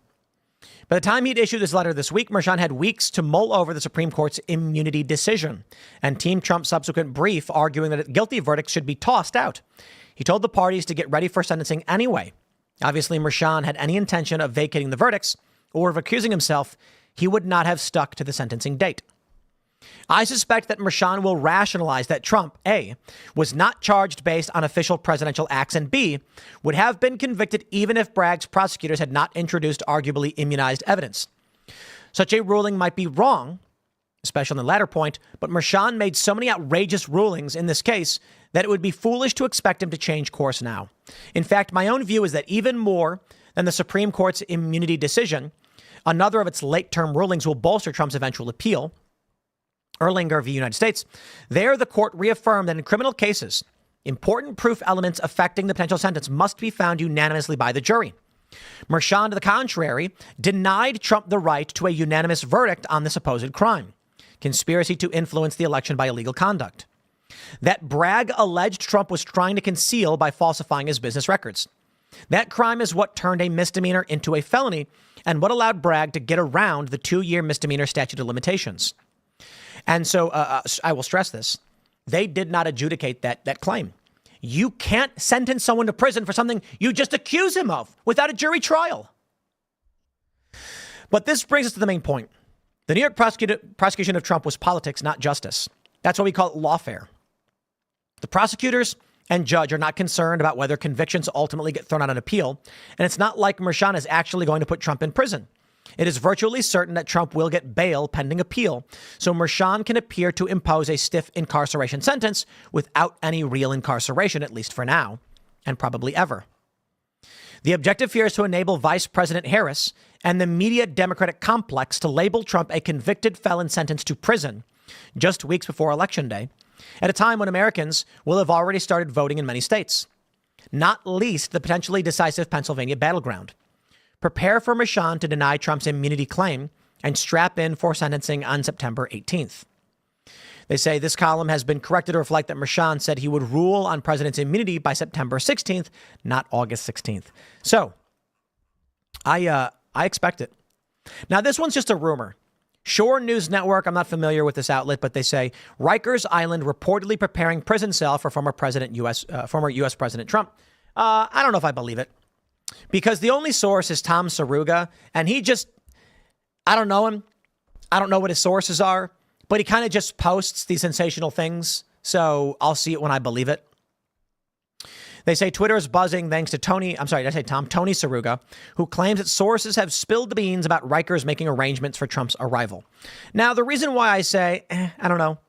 By the time he'd issued this letter this week, Merchan had weeks to mull over the Supreme Court's immunity decision and Team Trump's subsequent brief arguing that guilty verdicts should be tossed out. He told the parties to get ready for sentencing anyway. Obviously, Merchan had any intention of vacating the verdicts or of accusing himself. He would not have stuck to the sentencing date. I suspect that Merchan will rationalize that Trump, A, was not charged based on official presidential acts, and B, would have been convicted even if Bragg's prosecutors had not introduced arguably immunized evidence. Such a ruling might be wrong, especially on the latter point, but Merchan made so many outrageous rulings in this case that it would be foolish to expect him to change course now. In fact, my own view is that even more than the Supreme Court's immunity decision, another of its late-term rulings will bolster Trump's eventual appeal. Erlanger v. United States. There, the court reaffirmed that in criminal cases, important proof elements affecting the potential sentence must be found unanimously by the jury. Merchan, to the contrary, denied Trump the right to a unanimous verdict on the supposed crime, conspiracy to influence the election by illegal conduct, that Bragg alleged Trump was trying to conceal by falsifying his business records. That crime is what turned a misdemeanor into a felony and what allowed Bragg to get around the 2-year misdemeanor statute of limitations. And so I will stress this. They did not adjudicate that claim. You can't sentence someone to prison for something you just accuse him of without a jury trial. But this brings us to the main point. The New York prosecution of Trump was politics, not justice. That's why we call it lawfare. The prosecutors and judge are not concerned about whether convictions ultimately get thrown out on appeal. And it's not like Merchan is actually going to put Trump in prison. It is virtually certain that Trump will get bail pending appeal, so Merchan can appear to impose a stiff incarceration sentence without any real incarceration, at least for now, and probably ever. The objective here is to enable Vice President Harris and the media Democratic complex to label Trump a convicted felon sentenced to prison just weeks before Election Day, at a time when Americans will have already started voting in many states, not least the potentially decisive Pennsylvania battleground. Prepare for Merchan to deny Trump's immunity claim and strap in for sentencing on September 18th. They say this column has been corrected to reflect that Merchan said he would rule on president's immunity by September 16th, not August 16th. So I expect it. Now, this one's just a rumor. Shore News Network, I'm not familiar with this outlet, but they say Rikers Island reportedly preparing prison cell for former U.S. President Trump. I don't know if I believe it. Because the only source is Tom Saruga, and I don't know him. I don't know what his sources are, but he kind of just posts these sensational things. So I'll see it when I believe it. They say Twitter is buzzing thanks to Tony Saruga, who claims that sources have spilled the beans about Rikers making arrangements for Trump's arrival. Now, the reason why I say, I don't know,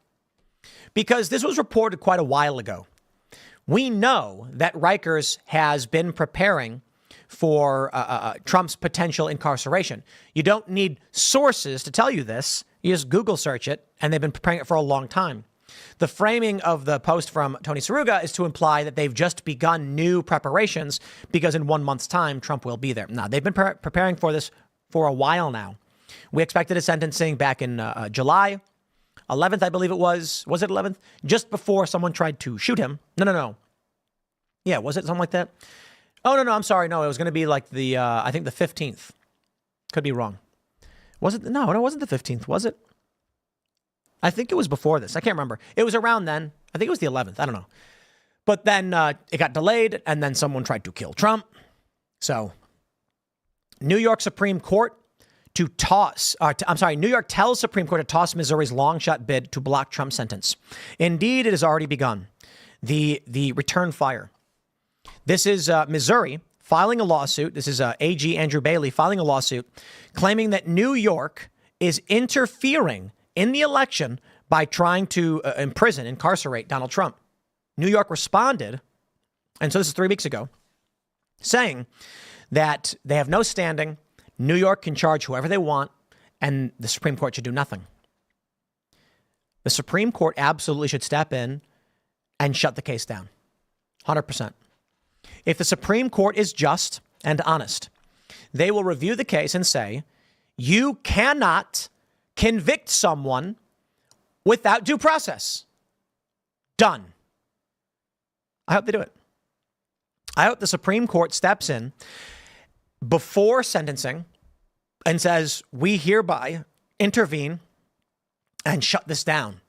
because this was reported quite a while ago. We know that Rikers has been preparing for Trump's potential incarceration. You don't need sources to tell you this. You just Google search it, and they've been preparing it for a long time. The framing of the post from Tony Saruga is to imply that they've just begun new preparations because in 1 month's time, Trump will be there. Now, they've been preparing for this for a while now. We expected a sentencing back in July 11th, I believe it was. Was it 11th? Just before someone tried to shoot him. No. Yeah, was it something like that? Oh, no, I'm sorry. No, it was going to be like I think the 15th. Could be wrong. Was it? No, it wasn't the 15th, was it? I think it was before this. I can't remember. It was around then. I think it was the 11th. I don't know. But then it got delayed, and then someone tried to kill Trump. So New York Supreme Court New York tells Supreme Court to toss Missouri's long shot bid to block Trump's sentence. Indeed, it has already begun. The return fire. This is Missouri filing a lawsuit. This is AG Andrew Bailey filing a lawsuit claiming that New York is interfering in the election by trying to incarcerate Donald Trump. New York responded, and so this is 3 weeks ago, saying that they have no standing. New York can charge whoever they want, and the Supreme Court should do nothing. The Supreme Court absolutely should step in and shut the case down. 100%. If the Supreme Court is just and honest, they will review the case and say, you cannot convict someone without due process. Done. I hope they do it. I hope the Supreme Court steps in before sentencing and says, we hereby intervene and shut this down.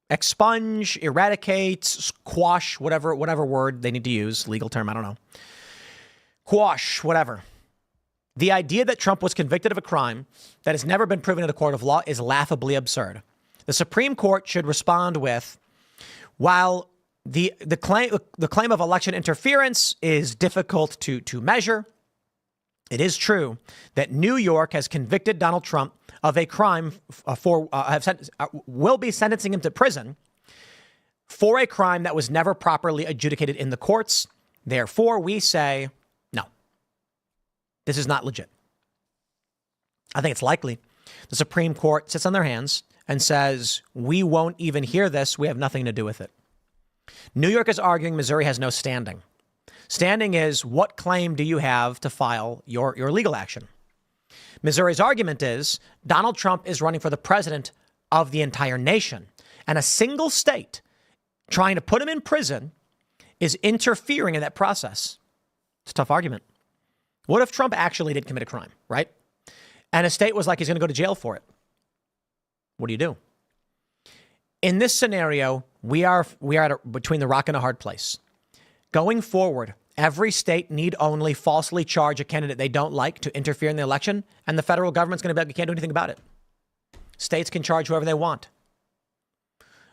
Expunge, eradicate, squash, whatever word they need to use, legal term, I don't know. Quash, whatever. The idea that Trump was convicted of a crime that has never been proven in a court of law is laughably absurd. The Supreme Court should respond with, while the claim of election interference is difficult to measure, it is true that New York has convicted Donald Trump of a crime will be sentencing him to prison for a crime that was never properly adjudicated in the courts. Therefore, we say, no, this is not legit. I think it's likely the Supreme Court sits on their hands and says, we won't even hear this. We have nothing to do with it. New York is arguing Missouri has no standing. Standing is, what claim do you have to file your legal action? Missouri's argument is Donald Trump is running for the president of the entire nation, and a single state trying to put him in prison is interfering in that process. It's a tough argument. What if Trump actually did commit a crime, right? And a state was like, he's going to go to jail for it. What do you do? In this scenario, we are between the rock and a hard place. Going forward, every state need only falsely charge a candidate they don't like to interfere in the election, and the federal government's going to be like, you can't do anything about it. States can charge whoever they want.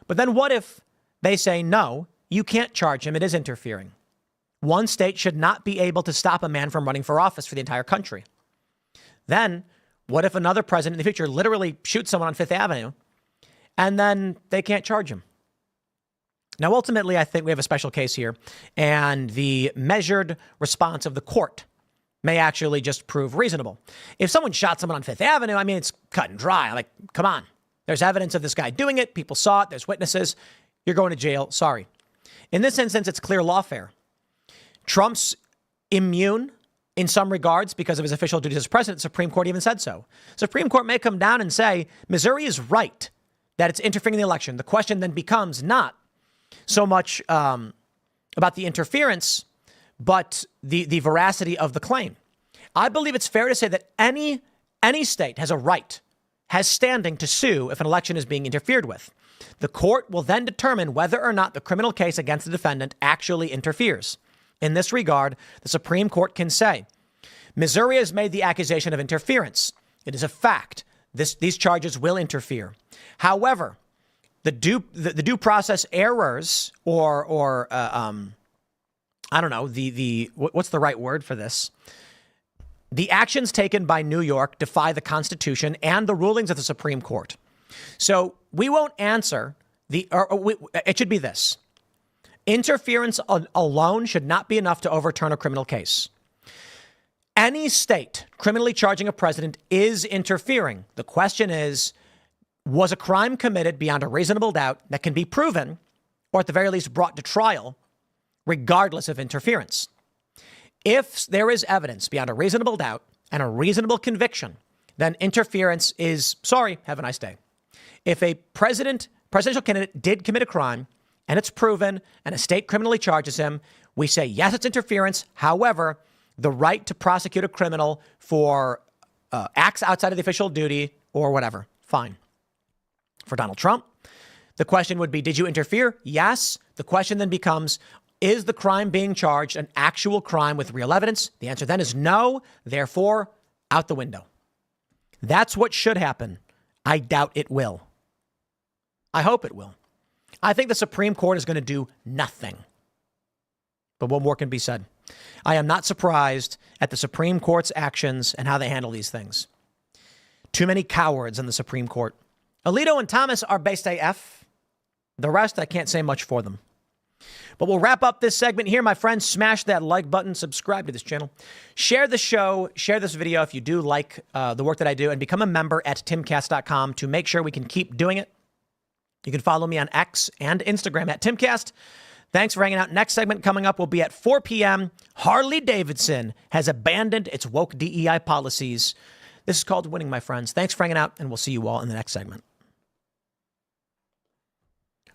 But then what if they say, no, you can't charge him, it is interfering? One state should not be able to stop a man from running for office for the entire country. Then what if another president in the future literally shoots someone on Fifth Avenue and then they can't charge him? Now, ultimately, I think we have a special case here, and the measured response of the court may actually just prove reasonable. If someone shot someone on Fifth Avenue, I mean, it's cut and dry. Like, come on. There's evidence of this guy doing it. People saw it. There's witnesses. You're going to jail. Sorry. In this instance, it's clear lawfare. Trump's immune in some regards because of his official duties as president. The Supreme Court even said so. Supreme Court may come down and say, Missouri is right that it's interfering in the election. The question then becomes not so much about the interference, but the veracity of the claim. I believe it's fair to say that any state has a right, has standing to sue if an election is being interfered with. The court will then determine whether or not the criminal case against the defendant actually interferes. In this regard, the Supreme Court can say, Missouri has made the accusation of interference. It is a fact. These charges will interfere. However, the due process errors or I don't know, what's the right word for this? The actions taken by New York defy the Constitution and the rulings of the Supreme Court. So we won't answer it should be this. Interference alone should not be enough to overturn a criminal case. Any state criminally charging a president is interfering. The question is, was a crime committed beyond a reasonable doubt that can be proven, or at the very least brought to trial, regardless of interference? If there is evidence beyond a reasonable doubt and a reasonable conviction, then interference is, sorry, have a nice day. If a presidential candidate did commit a crime and it's proven and a state criminally charges him, we say, yes, it's interference. However, the right to prosecute a criminal for acts outside of the official duty or whatever, fine. For Donald Trump, the question would be, did you interfere? Yes. The question then becomes, is the crime being charged an actual crime with real evidence? The answer then is no. Therefore, out the window. That's what should happen. I doubt it will. I hope it will. I think the Supreme Court is going to do nothing. But what more can be said? I am not surprised at the Supreme Court's actions and how they handle these things. Too many cowards in the Supreme Court. Alito and Thomas are based AF. The rest, I can't say much for them. But we'll wrap up this segment here, my friends. Smash that like button, subscribe to this channel, share the show, share this video if you do like the work that I do, and become a member at Timcast.com to make sure we can keep doing it. You can follow me on X and Instagram at Timcast. Thanks for hanging out. Next segment coming up will be at 4 p.m. Harley-Davidson has abandoned its woke DEI policies. This is called winning, my friends. Thanks for hanging out, and we'll see you all in the next segment.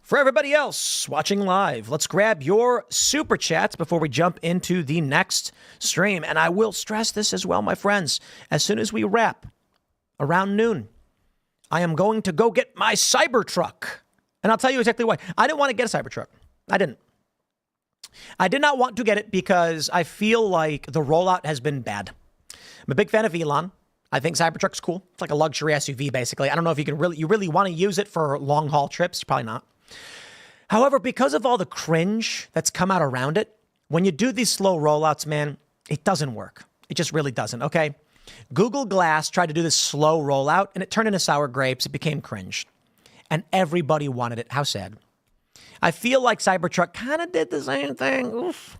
For everybody else watching live, let's grab your super chats before we jump into the next stream. And I will stress this as well, my friends. As soon as we wrap around noon, I am going to go get my Cybertruck. And I'll tell you exactly why. I didn't want to get a Cybertruck. I didn't. I did not want to get it because I feel like the rollout has been bad. I'm a big fan of Elon. I think Cybertruck's cool. It's like a luxury SUV, basically. I don't know if you really want to use it for long haul trips. Probably not. However, because of all the cringe that's come out around it, when you do these slow rollouts, man, it doesn't work. It just really doesn't. Okay. Google Glass tried to do this slow rollout, and it turned into sour grapes. It became cringe. And everybody wanted it. How sad. I feel like Cybertruck kind of did the same thing. Oof.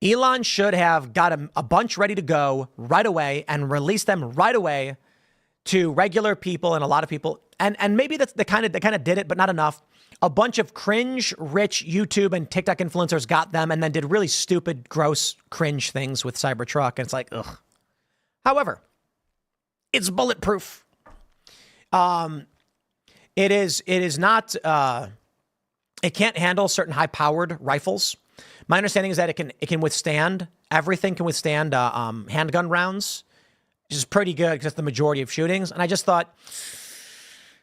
Elon should have got a bunch ready to go right away and released them right away to regular people and a lot of people. And maybe that's they kind of did it, but not enough. A bunch of cringe, rich YouTube and TikTok influencers got them and then did really stupid, gross, cringe things with Cybertruck. And it's like, ugh. However, it's bulletproof. It is not, it can't handle certain high-powered rifles. My understanding is that it can withstand, everything can withstand handgun rounds, which is pretty good because that's the majority of shootings. And I just thought,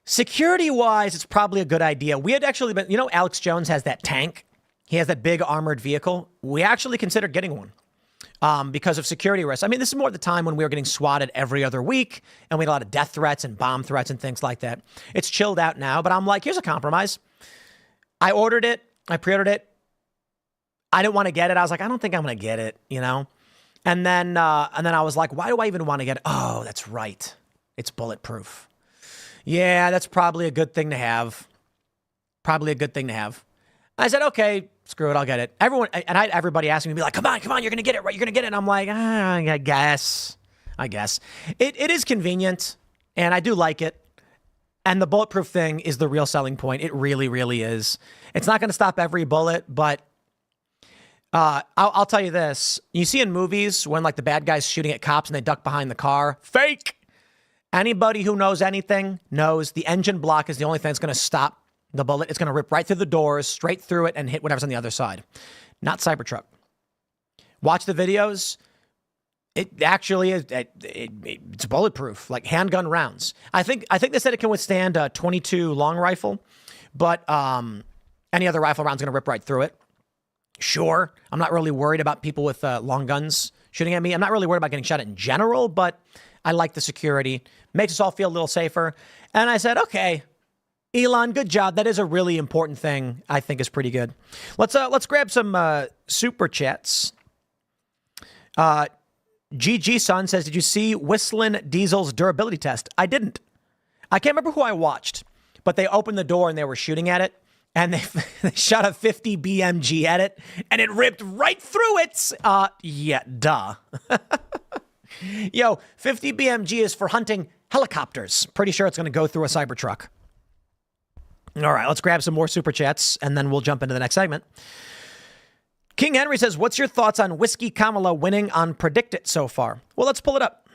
security-wise, it's probably a good idea. We had actually been, Alex Jones has that tank. He has that big armored vehicle. We actually considered getting one because of security risks. I mean, this is more the time when we were getting swatted every other week, and we had a lot of death threats and bomb threats and things like that. It's chilled out now, but I'm like, here's a compromise. I ordered it. I pre-ordered it. I didn't want to get it. I was like, I don't think I'm going to get it, And then I was like, why do I even want to get it? Oh, that's right. It's bulletproof. Yeah, that's probably a good thing to have. I said, okay, screw it. I'll get it. I had everybody asking me to be like, come on, you're going to get it, right? You're going to get it. And I'm like, I guess. It is convenient and I do like it. And the bulletproof thing is the real selling point. It really, really is. It's not going to stop every bullet, but I'll tell you this. You see in movies when like the bad guy's shooting at cops and they duck behind the car, fake. Anybody who knows anything knows the engine block is the only thing that's going to stop the bullet. It's going to rip right through the doors, straight through it, and hit whatever's on the other side. Not Cybertruck. Watch the videos. It actually is. It's bulletproof, like handgun rounds. I think they said it can withstand a .22 long rifle, but any other rifle round's going to rip right through it. Sure, I'm not really worried about people with long guns shooting at me. I'm not really worried about getting shot at in general, but I like the security. Makes us all feel a little safer. And I said, okay, Elon, good job. That is a really important thing. I think is pretty good. Let's grab some super chats. GG Son says, did you see Whistling Diesel's durability test? I didn't. I can't remember who I watched, but they opened the door and they were shooting at it. And they shot a 50 BMG at it, and it ripped right through it. Yeah, duh. Yo, 50 BMG is for hunting helicopters. Pretty sure it's going to go through a Cybertruck. All right, let's grab some more super chats, and then we'll jump into the next segment. King Henry says, what's your thoughts on Whiskey Kamala winning on Predict It so far? Well, let's pull it up.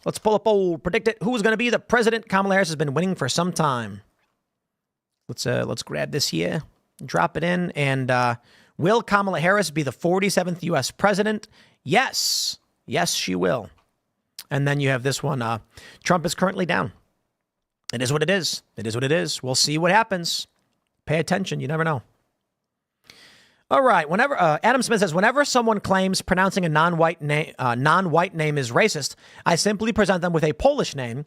Let's pull up old Predict It. Who's going to be the president? Kamala Harris has been winning for some time. Let's grab this here, drop it in, and will Kamala Harris be the 47th U.S. president? Yes, she will. And then you have this one. Trump is currently down. It is what it is. We'll see what happens. Pay attention. You never know. All right. Whenever Adam Smith says, whenever someone claims pronouncing a non-white name is racist, I simply present them with a Polish name,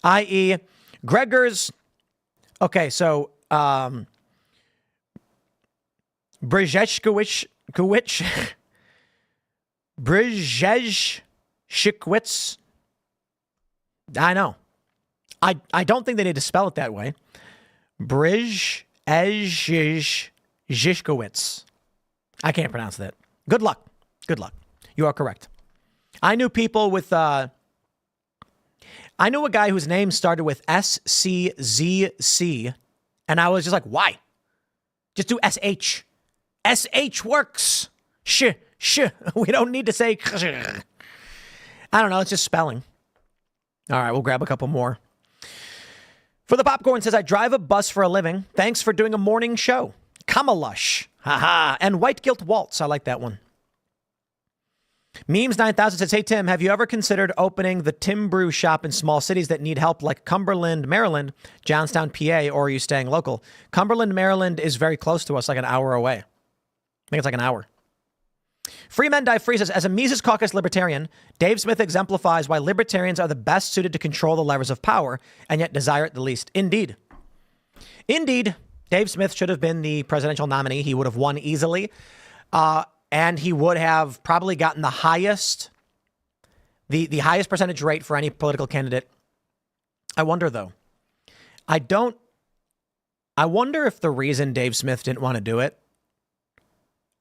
i.e., Gregor's. Okay, so Brzezinskiewicz, I know. I don't think they need to spell it that way. Brzezinskiewicz. I can't pronounce that. Good luck. You are correct. I knew people with I knew a guy whose name started with SCZC, and I was just like, why? Just do SH. SH works. We don't need to say. I don't know. It's just spelling. All right, we'll grab a couple more. For the Popcorn says, I drive a bus for a living. Thanks for doing a morning show. Kamalush. Haha. And White Guilt Waltz. I like that one. Memes 9000 says, hey, Tim, have you ever considered opening the Tim Brew shop in small cities that need help like Cumberland, Maryland, Johnstown, PA, or are you staying local? Cumberland, Maryland is very close to us, like an hour away. I think it's like an hour. Free Men Die Free says, as a Mises Caucus libertarian, Dave Smith exemplifies why libertarians are the best suited to control the levers of power and yet desire it the least. Indeed. Dave Smith should have been the presidential nominee. He would have won easily. And he would have probably gotten the highest the highest percentage rate for any political candidate. I wonder, though. I wonder if the reason Dave Smith didn't want to do it.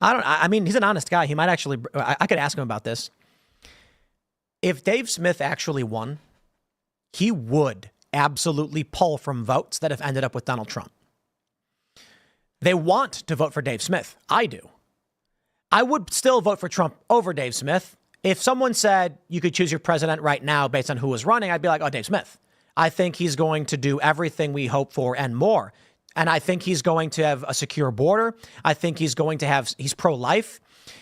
I mean, he's an honest guy. He might actually, I could ask him about this. If Dave Smith actually won, he would absolutely pull from votes that have ended up with Donald Trump. They want to vote for Dave Smith. I do. I would still vote for Trump over Dave Smith. If someone said you could choose your president right now based on who was running, I'd be like, oh, Dave Smith. I think he's going to do everything we hope for and more. And I think he's going to have a secure border. I think he's pro-life.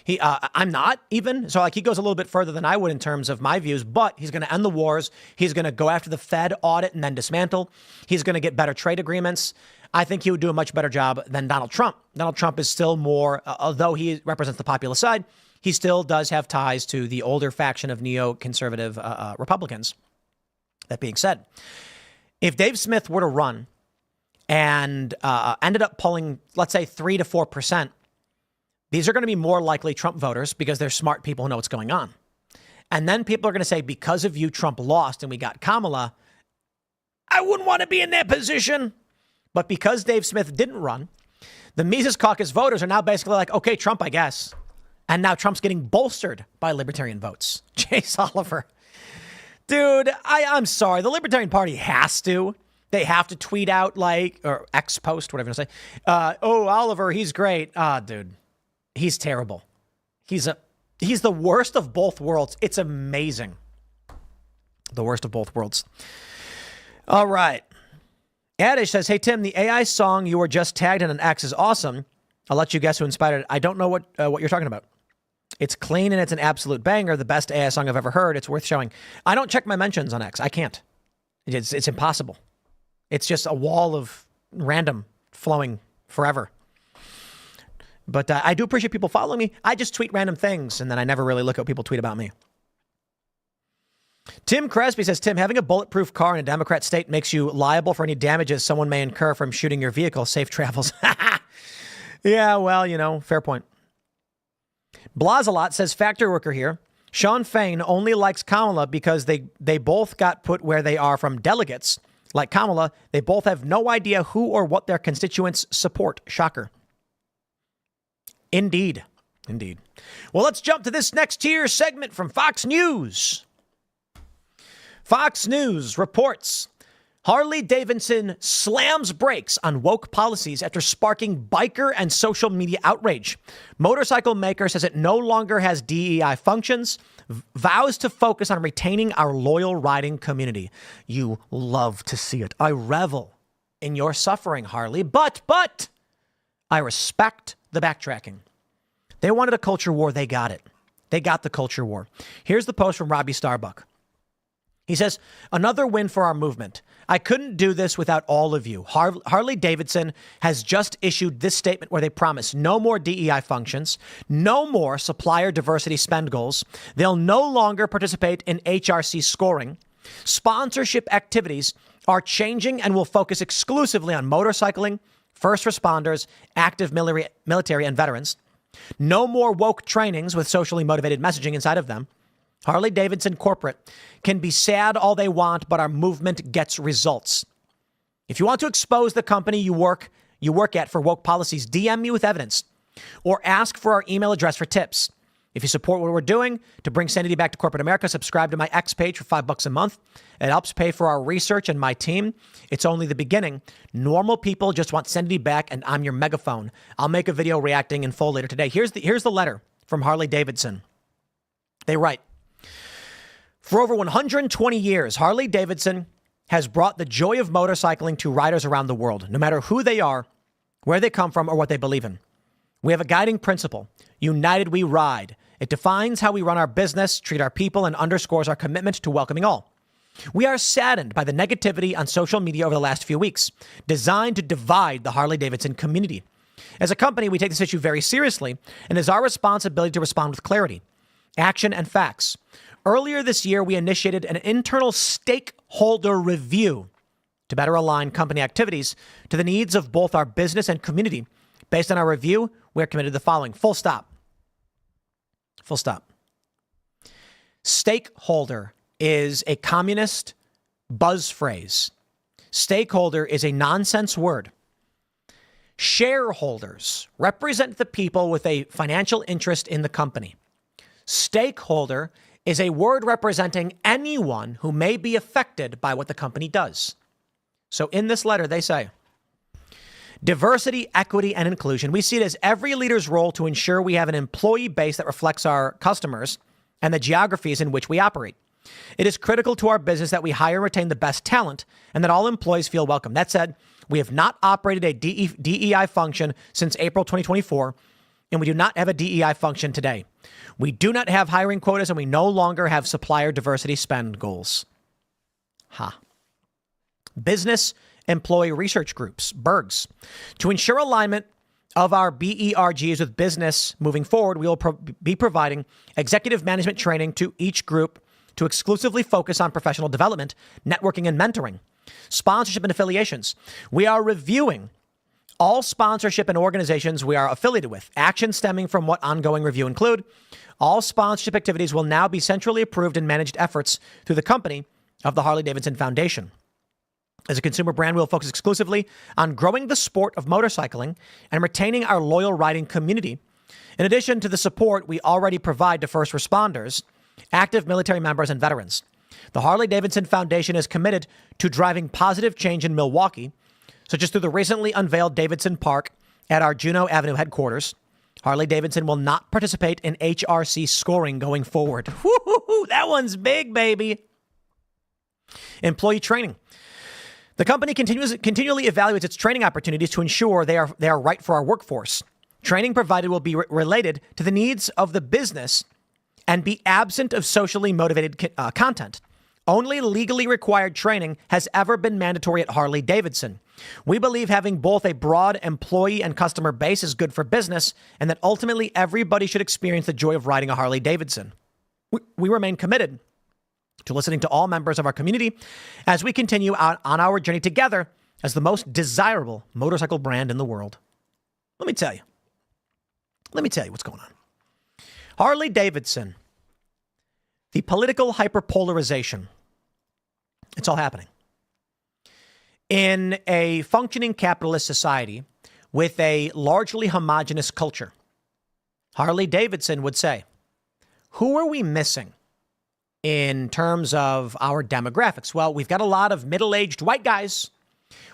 I'm not even. So like he goes a little bit further than I would in terms of my views, but he's going to end the wars. He's going to go after the Fed, audit, and then dismantle. He's going to get better trade agreements. I think he would do a much better job than Donald Trump. Donald Trump is still more, although he represents the populist side, he still does have ties to the older faction of neoconservative Republicans. That being said, if Dave Smith were to run and ended up pulling, let's say, 3 to 4%, these are going to be more likely Trump voters because they're smart people who know what's going on. And then people are going to say, because of you, Trump lost and we got Kamala. I wouldn't want to be in that position. But because Dave Smith didn't run, the Mises Caucus voters are now basically like, okay, Trump, I guess. And now Trump's getting bolstered by libertarian votes. Chase Oliver. Dude, I'm sorry. The Libertarian Party has to. They have to tweet out or X post, whatever you want to say. Oh, Oliver, he's great. Dude, he's terrible. He's the worst of both worlds. It's amazing. The worst of both worlds. All right. Adish says, hey, Tim, the AI song you were just tagged in an X is awesome. I'll let you guess who inspired it. I don't know what you're talking about. It's clean and it's an absolute banger. The best AI song I've ever heard. It's worth showing. I don't check my mentions on X. I can't. It's impossible. It's just a wall of random flowing forever. But I do appreciate people following me. I just tweet random things, and then I never really look at what people tweet about me. Tim Crespi says, Tim, having a bulletproof car in a Democrat state makes you liable for any damages someone may incur from shooting your vehicle. Safe travels. Yeah, well, fair point. Blazalot says, factory worker here. Sean Fain only likes Kamala because they both got put where they are from delegates. Like Kamala, they both have no idea who or what their constituents support. Shocker. Indeed. Well, let's jump to this next tier segment from Fox News. Fox News reports Harley-Davidson slams brakes on woke policies after sparking biker and social media outrage. Motorcycle maker says it no longer has DEI functions, vows to focus on retaining our loyal riding community. You love to see it. I revel in your suffering, Harley, but I respect the backtracking. They wanted a culture war. They got it. They got the culture war. Here's the post from Robbie Starbuck. He says, another win for our movement. I couldn't do this without all of you. Harley-Davidson has just issued this statement where they promise no more DEI functions, no more supplier diversity spend goals. They'll no longer participate in HRC scoring. Sponsorship activities are changing and will focus exclusively on motorcycling, first responders, active military, and veterans. No more woke trainings with socially motivated messaging inside of them. Harley-Davidson corporate can be sad all they want, but our movement gets results. If you want to expose the company you work at for woke policies, DM me with evidence or ask for our email address for tips. If you support what we're doing to bring sanity back to corporate America, subscribe to my X page for $5 a month. It helps pay for our research and my team. It's only the beginning. Normal people just want sanity back, and I'm your megaphone. I'll make a video reacting in full later today. Here's the letter from Harley-Davidson. They write, for over 120 years, Harley-Davidson has brought the joy of motorcycling to riders around the world, no matter who they are, where they come from, or what they believe in. We have a guiding principle. United we ride. It defines how we run our business, treat our people, and underscores our commitment to welcoming all. We are saddened by the negativity on social media over the last few weeks, designed to divide the Harley-Davidson community. As a company, we take this issue very seriously, and it is our responsibility to respond with clarity, action, and facts. Earlier this year, we initiated an internal stakeholder review to better align company activities to the needs of both our business and community. Based on our review, we're committed to the following. Full stop. Stakeholder is a communist buzz phrase. Stakeholder is a nonsense word. Shareholders represent the people with a financial interest in the company. Stakeholder is a word representing anyone who may be affected by what the company does. So in this letter, they say, diversity, equity, and inclusion. We see it as every leader's role to ensure we have an employee base that reflects our customers and the geographies in which we operate. It is critical to our business that we hire and retain the best talent and that all employees feel welcome. That said, we have not operated a DEI function since April 2024, and we do not have a DEI function today. We do not have hiring quotas, and we no longer have supplier diversity spend goals. Business Employee Research Groups, BERGs. To ensure alignment of our BERGs with business moving forward, we will be providing executive management training to each group to exclusively focus on professional development, networking, and mentoring, sponsorship and affiliations. We are reviewing all sponsorship and organizations we are affiliated with. Actions stemming from what ongoing review include. All sponsorship activities will now be centrally approved and managed efforts through the company of the Harley-Davidson Foundation. As a consumer brand, we'll focus exclusively on growing the sport of motorcycling and retaining our loyal riding community. In addition to the support we already provide to first responders, active military members, and veterans. The Harley-Davidson Foundation is committed to driving positive change in Milwaukee, such as through the recently unveiled Davidson Park at our Juneau Avenue headquarters. Harley-Davidson will not participate in HRC scoring going forward. Woo-hoo-hoo, that one's big, baby. Employee training. The company continually evaluates its training opportunities to ensure they are right for our workforce. Training provided will be related to the needs of the business and be absent of socially motivated content. Only legally required training has ever been mandatory at Harley-Davidson. We believe having both a broad employee and customer base is good for business, and that ultimately everybody should experience the joy of riding a Harley-Davidson. We remain committed to listening to all members of our community as we continue on our journey together as the most desirable motorcycle brand in the world. Let me tell you what's going on. Harley-Davidson, the political hyperpolarization, it's all happening. In a functioning capitalist society with a largely homogenous culture, Harley-Davidson would say, who are we missing in terms of our demographics? Well, we've got a lot of middle-aged white guys.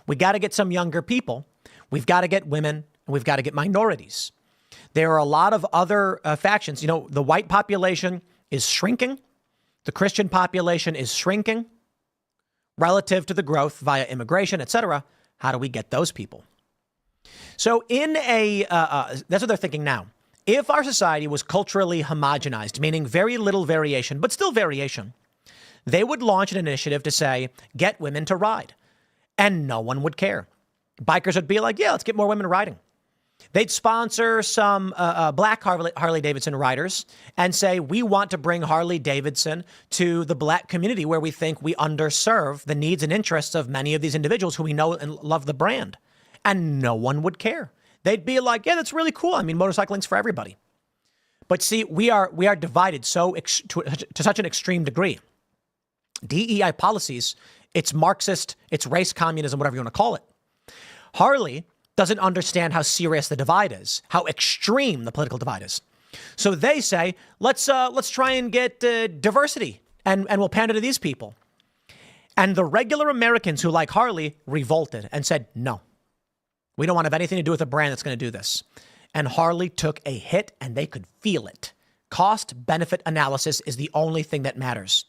We got to get some younger people. We've got to get women, and we've got to get minorities. There are a lot of other factions. You know, the white population is shrinking. The Christian population is shrinking relative to the growth via immigration, etc. How do we get those people? So that's what they're thinking now. If our society was culturally homogenized, meaning very little variation, but still variation, they would launch an initiative to say, get women to ride. And no one would care. Bikers would be like, yeah, let's get more women riding. They'd sponsor some black Harley-Davidson riders and say, we want to bring Harley-Davidson to the black community where we think we underserve the needs and interests of many of these individuals who we know and love the brand. And no one would care. They'd be like, yeah, that's really cool. I mean, motorcycling's for everybody. But see, we are divided to such an extreme degree. DEI policies, it's Marxist, it's race communism, whatever you want to call it. Harley doesn't understand how serious the divide is, how extreme the political divide is. So they say, let's try and get diversity, and we'll pander to these people. And the regular Americans who like Harley revolted and said, no, we don't want to have anything to do with a brand that's going to do this. And Harley took a hit, and they could feel it. Cost-benefit analysis is the only thing that matters.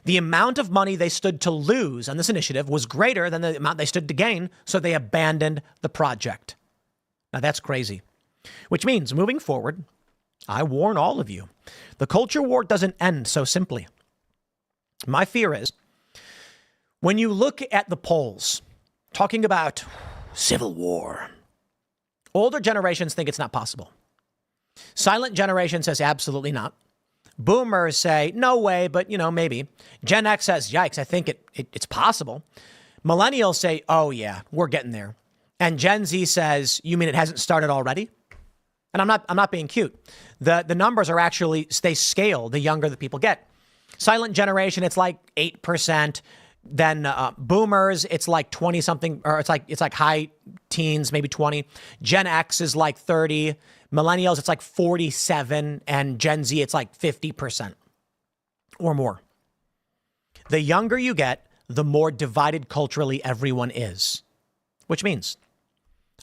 The amount of money they stood to lose on this initiative was greater than the amount they stood to gain, so they abandoned the project. Now, that's crazy. Which means, moving forward, I warn all of you, the culture war doesn't end so simply. My fear is, when you look at the polls, talking about civil war, older generations think it's not possible. Silent generation says absolutely not. Boomers say, no way, but, maybe. Gen X says, yikes, I think it's possible. Millennials say, oh, yeah, we're getting there. And Gen Z says, you mean it hasn't started already? And I'm not being cute. The numbers are actually, they scale the younger the people get. Silent generation, it's like 8%. Then boomers, it's like 20 something, or it's like high teens, maybe 20. Gen X is like 30. Millennials, it's like 47. And Gen Z, it's like 50% or more. The younger you get, the more divided culturally everyone is, which means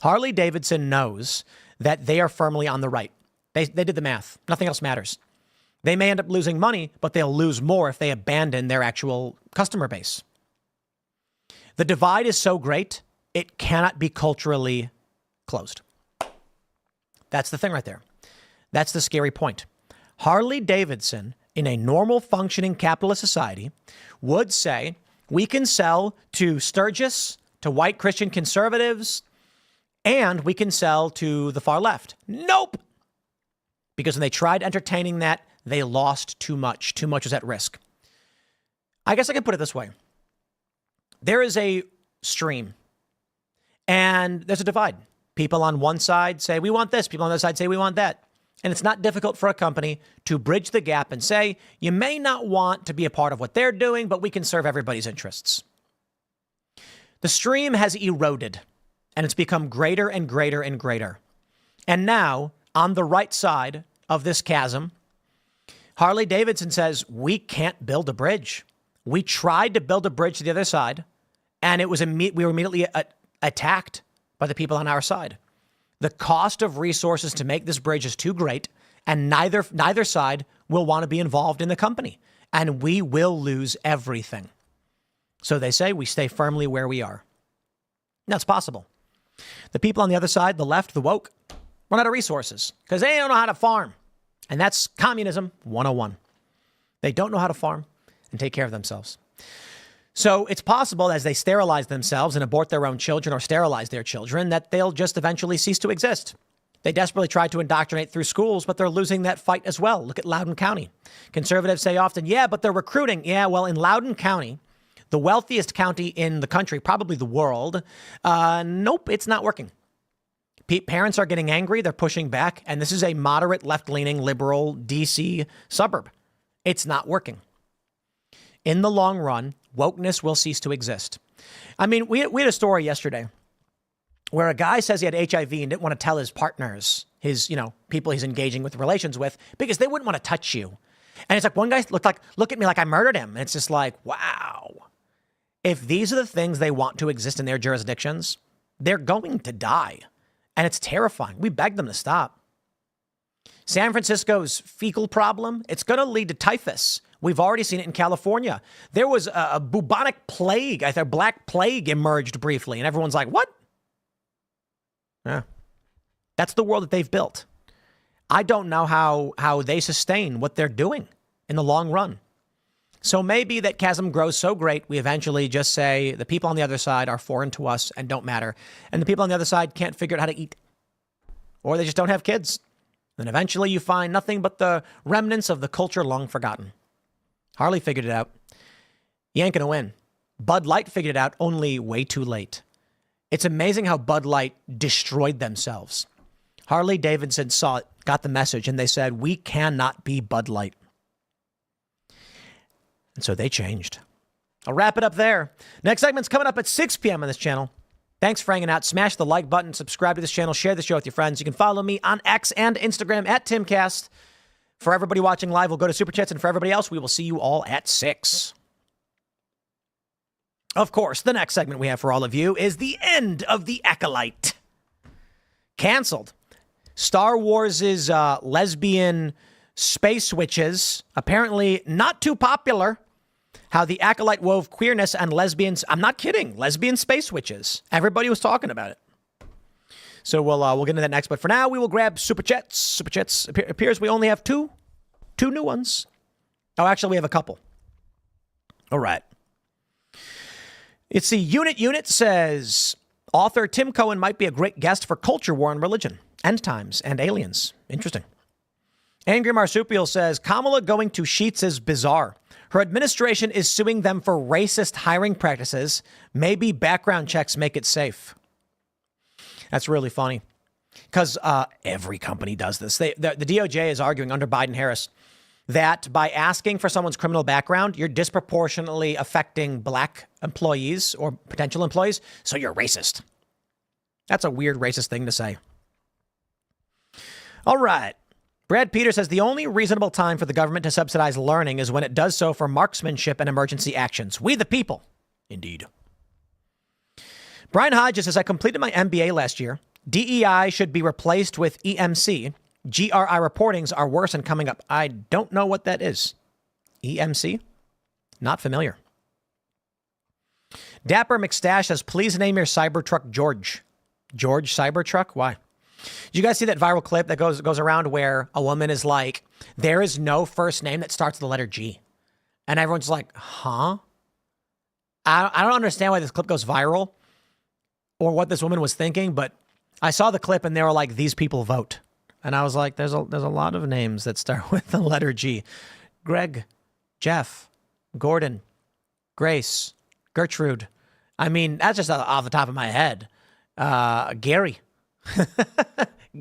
Harley-Davidson knows that they are firmly on the right. They did the math. Nothing else matters. They may end up losing money, but they'll lose more if they abandon their actual customer base. The divide is so great, it cannot be culturally closed. That's the thing right there. That's the scary point. Harley-Davidson, in a normal functioning capitalist society, would say, we can sell to Sturgis, to white Christian conservatives, and we can sell to the far left. Nope. Because when they tried entertaining that, they lost too much. Too much was at risk. I guess I could put it this way. There is a stream and there's a divide. People on one side say, we want this. People on the other side say, we want that. And it's not difficult for a company to bridge the gap and say, you may not want to be a part of what they're doing, but we can serve everybody's interests. The stream has eroded and it's become greater and greater and greater. And now on the right side of this chasm, Harley-Davidson says, we can't build a bridge. We tried to build a bridge to the other side, and we were immediately attacked by the people on our side. The cost of resources to make this bridge is too great, and neither side will want to be involved in the company, and we will lose everything. So they say we stay firmly where we are. That's possible. The people on the other side, the left, the woke, run out of resources because they don't know how to farm. And that's communism 101. They don't know how to farm and take care of themselves. So it's possible as they sterilize themselves and abort their own children or sterilize their children that they'll just eventually cease to exist. They desperately try to indoctrinate through schools, but they're losing that fight as well. Look at Loudoun County. Conservatives say often, yeah, but they're recruiting. Yeah, well, in Loudoun County, the wealthiest county in the country, probably the world, nope, it's not working. Parents are getting angry. They're pushing back. And this is a moderate, left-leaning, liberal DC suburb. It's not working. In the long run, wokeness will cease to exist. I mean, we had a story yesterday where a guy says he had HIV and didn't want to tell his partners, his, people he's engaging with relations with, because they wouldn't want to touch you. And it's like one guy looked at me like I murdered him. And it's just like, wow. If these are the things they want to exist in their jurisdictions, they're going to die. And it's terrifying. We beg them to stop. San Francisco's fecal problem, it's going to lead to typhus. We've already seen it in California. There was a bubonic plague. I thought black plague emerged briefly. And everyone's like, what? Yeah. That's the world that they've built. I don't know how they sustain what they're doing in the long run. So maybe that chasm grows so great, we eventually just say the people on the other side are foreign to us and don't matter. And the people on the other side can't figure out how to eat. Or they just don't have kids. Then eventually you find nothing but the remnants of the culture long forgotten. Harley figured it out. You ain't going to win. Bud Light figured it out only way too late. It's amazing how Bud Light destroyed themselves. Harley-Davidson saw it, got the message, and they said, we cannot be Bud Light. And so they changed. I'll wrap it up there. Next segment's coming up at 6 p.m. on this channel. Thanks for hanging out. Smash the like button, subscribe to this channel, share the show with your friends. You can follow me on X and Instagram at Timcast. For everybody watching live, we'll go to Super Chats, and for everybody else, we will see you all at 6. Of course, the next segment we have for all of you is the end of The Acolyte. Canceled. Star Wars' lesbian space witches, apparently not too popular. How The Acolyte wove queerness and lesbians. I'm not kidding. Lesbian space witches. Everybody was talking about it. So we'll get into that next. But for now, we will grab Super Chats. Super Chats appears we only have two new ones. Oh, actually, we have a couple. All right. It's the Unit says, author Tim Cohen might be a great guest for Culture War and Religion, End Times, and Aliens. Interesting. Angry Marsupial says, Kamala going to Sheetz is bizarre. Her administration is suing them for racist hiring practices. Maybe background checks make it safe. That's really funny because every company does this. The DOJ is arguing under Biden-Harris that by asking for someone's criminal background, you're disproportionately affecting black employees or potential employees, so you're racist. That's a weird racist thing to say. All right. Brad Peter says the only reasonable time for the government to subsidize learning is when it does so for marksmanship and emergency actions. We the people. Indeed. Brian Hodges says, I completed my MBA last year. DEI should be replaced with EMC. GRI reportings are worse and coming up. I don't know what that is. EMC? Not familiar. Dapper McStash says, please name your Cybertruck George. George Cybertruck? Why? Did you guys see that viral clip that goes around where a woman is like, there is no first name that starts with the letter G? And everyone's like, huh? I don't understand why this clip goes viral or what this woman was thinking, but I saw the clip and they were like, these people vote. And I was like, there's a lot of names that start with the letter G. Greg, Jeff, Gordon, Grace, Gertrude. I mean, that's just off the top of my head. Gary.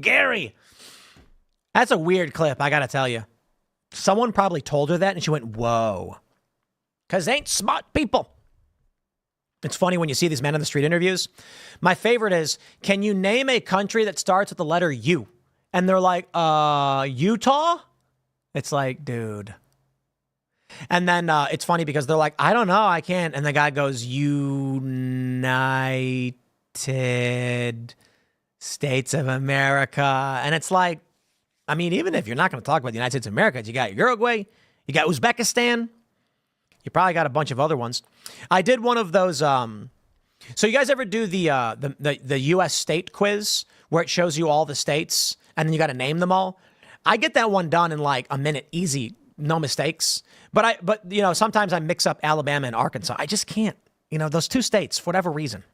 Gary. That's a weird clip, I gotta tell you. Someone probably told her that and she went, whoa. Because they ain't smart people. It's funny when you see these men on the street interviews. My favorite is, can you name a country that starts with the letter U? And they're like, Utah? It's like, dude. And then it's funny because they're like, I don't know, I can't. And the guy goes, United States of America. And it's like, I mean, even if you're not going to talk about the United States of America, you got Uruguay, you got Uzbekistan, you probably got a bunch of other ones. I did one of those. So you guys ever do the U.S. state quiz where it shows you all the states and then you got to name them all? I get that one done in like a minute, easy, no mistakes. But you know, sometimes I mix up Alabama and Arkansas. I just can't. You know, those two states for whatever reason.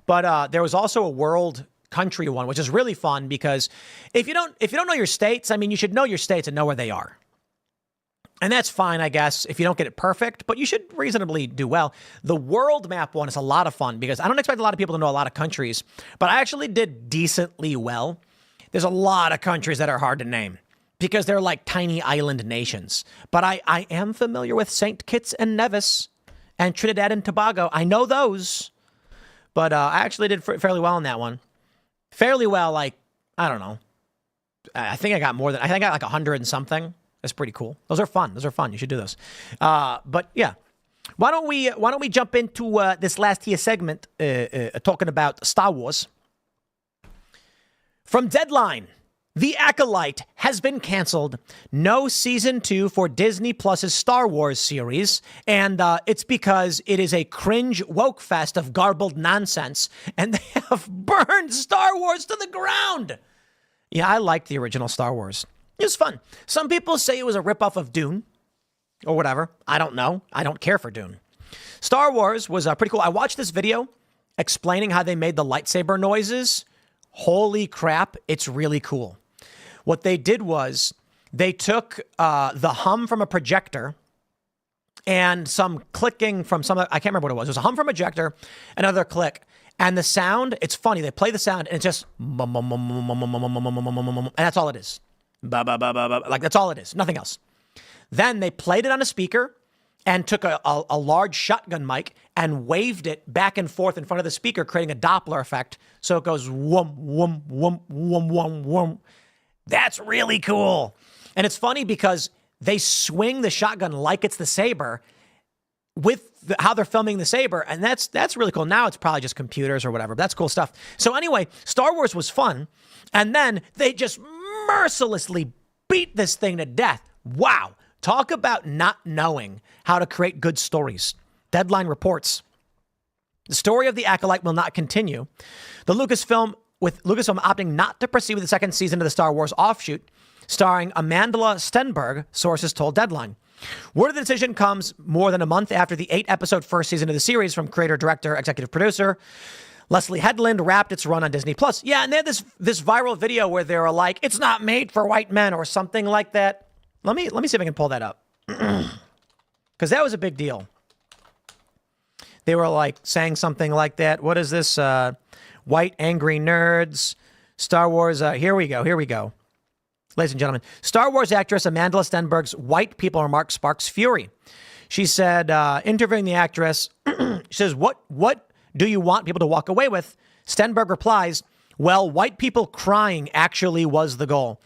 But there was also a world country one, which is really fun because if you don't know your states, I mean, you should know your states and know where they are. And that's fine, I guess, if you don't get it perfect, but you should reasonably do well. The world map one is a lot of fun because I don't expect a lot of people to know a lot of countries, but I actually did decently well. There's a lot of countries that are hard to name because they're like tiny island nations. But I am familiar with St. Kitts and Nevis and Trinidad and Tobago. I know those, but I actually did fairly well on that one. Fairly well, like, I don't know. I think I got like 100 and something. That's pretty cool. Those are fun. You should do those. But yeah, why don't we jump into this last here segment talking about Star Wars. From Deadline, The Acolyte has been canceled. No season 2 for Disney Plus's Star Wars series, and it's because it is a cringe woke fest of garbled nonsense, and they have burned Star Wars to the ground. Yeah, I liked the original Star Wars. It was fun. Some people say it was a ripoff of Dune or whatever. I don't know. I don't care for Dune. Star Wars was pretty cool. I watched this video explaining how they made the lightsaber noises. Holy crap. It's really cool. What they did was they took the hum from a projector and some clicking from some, I can't remember what it was. It was a hum from a projector, another click. And the sound, it's funny. They play the sound and it's just, and that's all it is. Like that's all it is, nothing else. Then they played it on a speaker and took a large shotgun mic and waved it back and forth in front of the speaker, creating a Doppler effect. So it goes whoom, whoom, whoom, whoom, whoom, whoom. That's really cool. And it's funny because they swing the shotgun like it's the saber with how they're filming the saber. And that's really cool. Now it's probably just computers or whatever. That's cool stuff. So anyway, Star Wars was fun. And then they just mercilessly beat this thing to death. Wow. Talk about not knowing how to create good stories. Deadline reports. The story of The Acolyte will not continue. With Lucasfilm opting not to proceed with the second season of the Star Wars offshoot, starring Amanda Stenberg, sources told Deadline. Word of the decision comes more than a month after the 8-episode first season of the series from creator, director, executive producer Leslie Headland wrapped its run on Disney+. Yeah, and they had this viral video where they were like, it's not made for white men or something like that. Let me see if I can pull that up. Because that was a big deal. They were like saying something like that. What is this? White angry nerds, Star Wars. Here we go. Ladies and gentlemen, Star Wars actress Amanda Stenberg's white people remark sparks fury. She said, interviewing the actress, she says, what do you want people to walk away with? Stenberg replies, well, white people crying actually was the goal.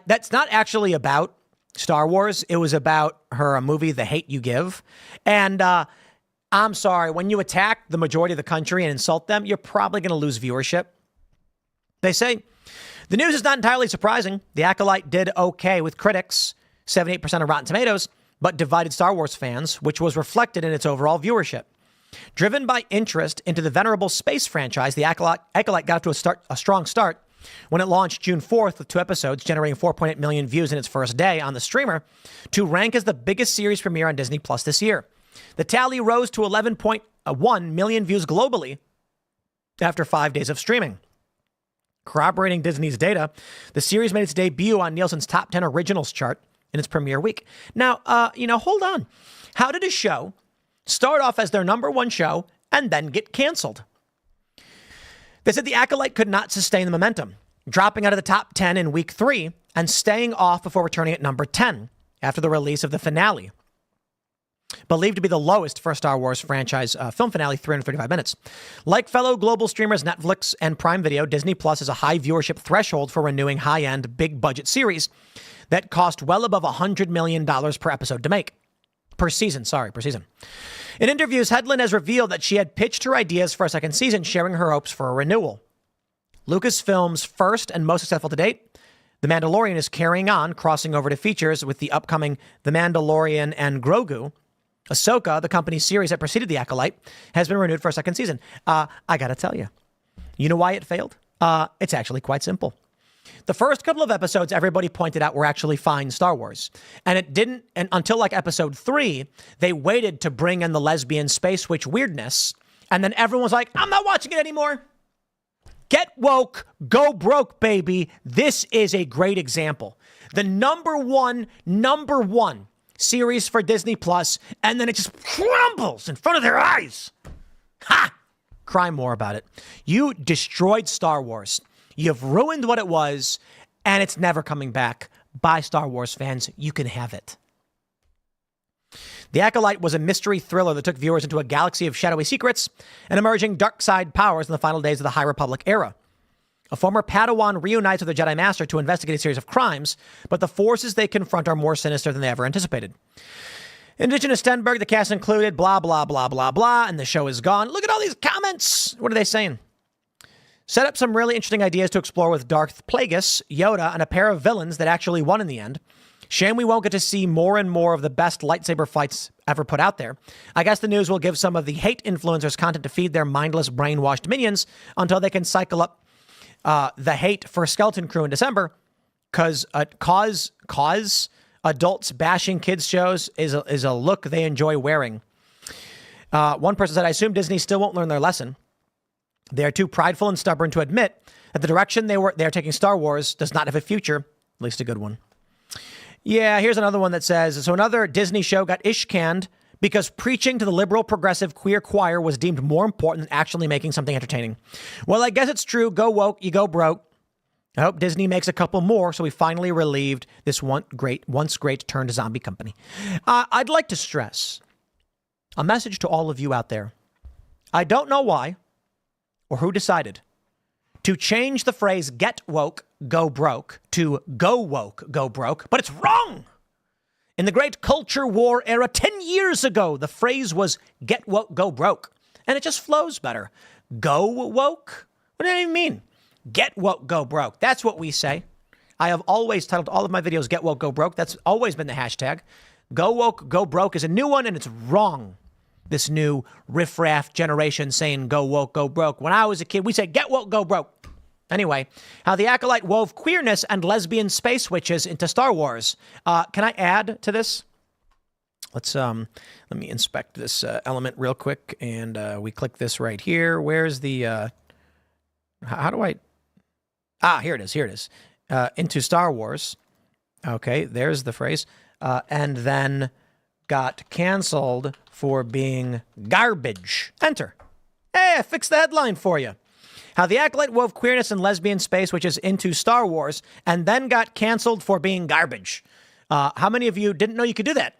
That's not actually about Star Wars. It was about her movie, The Hate You Give. And I'm sorry, when you attack the majority of the country and insult them, you're probably going to lose viewership. They say, the news is not entirely surprising. The Acolyte did okay with critics, 78% of Rotten Tomatoes, but divided Star Wars fans, which was reflected in its overall viewership. Driven by interest into the venerable space franchise, the Acolyte got to a strong start when it launched June 4th with 2 episodes, generating 4.8 million views in its first day on the streamer, to rank as the biggest series premiere on Disney Plus this year. The tally rose to 11.1 million views globally after 5 days of streaming. Corroborating Disney's data, the series made its debut on Nielsen's top 10 originals chart in its premiere week. Now, hold on. How did a show start off as their number one show and then get canceled? They said the Acolyte could not sustain the momentum, dropping out of the top 10 in week 3 and staying off before returning at number 10 after the release of the finale. Believed to be the lowest for a Star Wars franchise film finale, 335 minutes. Like fellow global streamers Netflix and Prime Video, Disney Plus is a high viewership threshold for renewing high-end, big-budget series that cost well above $100 million per episode to make. Per season. In interviews, Hedlund has revealed that she had pitched her ideas for a second season, sharing her hopes for a renewal. Lucasfilm's first and most successful to date, The Mandalorian, is carrying on, crossing over to features with the upcoming The Mandalorian and Grogu. Ahsoka, the company's series that preceded The Acolyte, has been renewed for a second season. I gotta tell you, you know why it failed? It's actually quite simple. The first couple of episodes, everybody pointed out, were actually fine Star Wars. And it didn't, and until like episode 3, they waited to bring in the lesbian space witch weirdness. And then everyone was like, I'm not watching it anymore. Get woke, go broke, baby. This is a great example. The number one series for Disney Plus, and then it just crumbles in front of their eyes. Ha! Cry more about it. You destroyed Star Wars. You've ruined what it was, and it's never coming back. Bye, Star Wars fans. You can have it. The Acolyte was a mystery thriller that took viewers into a galaxy of shadowy secrets and emerging dark side powers in the final days of the High Republic era. A former Padawan reunites with a Jedi Master to investigate a series of crimes, but the forces they confront are more sinister than they ever anticipated. In addition to Stenberg, the cast included blah, blah, blah, blah, blah, and the show is gone. Look at all these comments. What are they saying? Set up some really interesting ideas to explore with Darth Plagueis, Yoda, and a pair of villains that actually won in the end. Shame we won't get to see more and more of the best lightsaber fights ever put out there. I guess the news will give some of the hate influencers content to feed their mindless, brainwashed minions until they can cycle up the hate for Skeleton Crew in December, because cause adults bashing kids shows is a look they enjoy wearing. One person said, I assume Disney still won't learn their lesson. They are too prideful and stubborn to admit that the direction they are taking Star Wars does not have a future, at least a good one. Yeah, here's another one that says, so another Disney show got ish-canned because preaching to the liberal, progressive, queer choir was deemed more important than actually making something entertaining. Well, I guess it's true. Go woke, you go broke. I hope Disney makes a couple more so we finally relieved this once great turned zombie company. I'd like to stress a message to all of you out there. I don't know why or who decided to change the phrase get woke, go broke to go woke, go broke, but it's wrong. In the great culture war era 10 years ago, the phrase was get woke, go broke, and it just flows better. Go woke? What do you even mean? Get woke, go broke. That's what we say. I have always titled all of my videos Get Woke, Go Broke. That's always been the hashtag. Go woke, go broke is a new one, and it's wrong. This new riffraff generation saying go woke, go broke. When I was a kid, we said get woke, go broke. Anyway, how the Acolyte wove queerness and lesbian space witches into Star Wars. Can I add to this? Let's let me inspect this element real quick, and we click this right here. Where's the? How do I? Here it is. Here it is. Into Star Wars. Okay, there's the phrase. And then got canceled for being garbage. Enter. Hey, I fixed the headline for you. How the Acolyte wove queerness and lesbian space, which is into Star Wars, and then got canceled for being garbage. How many of you didn't know you could do that?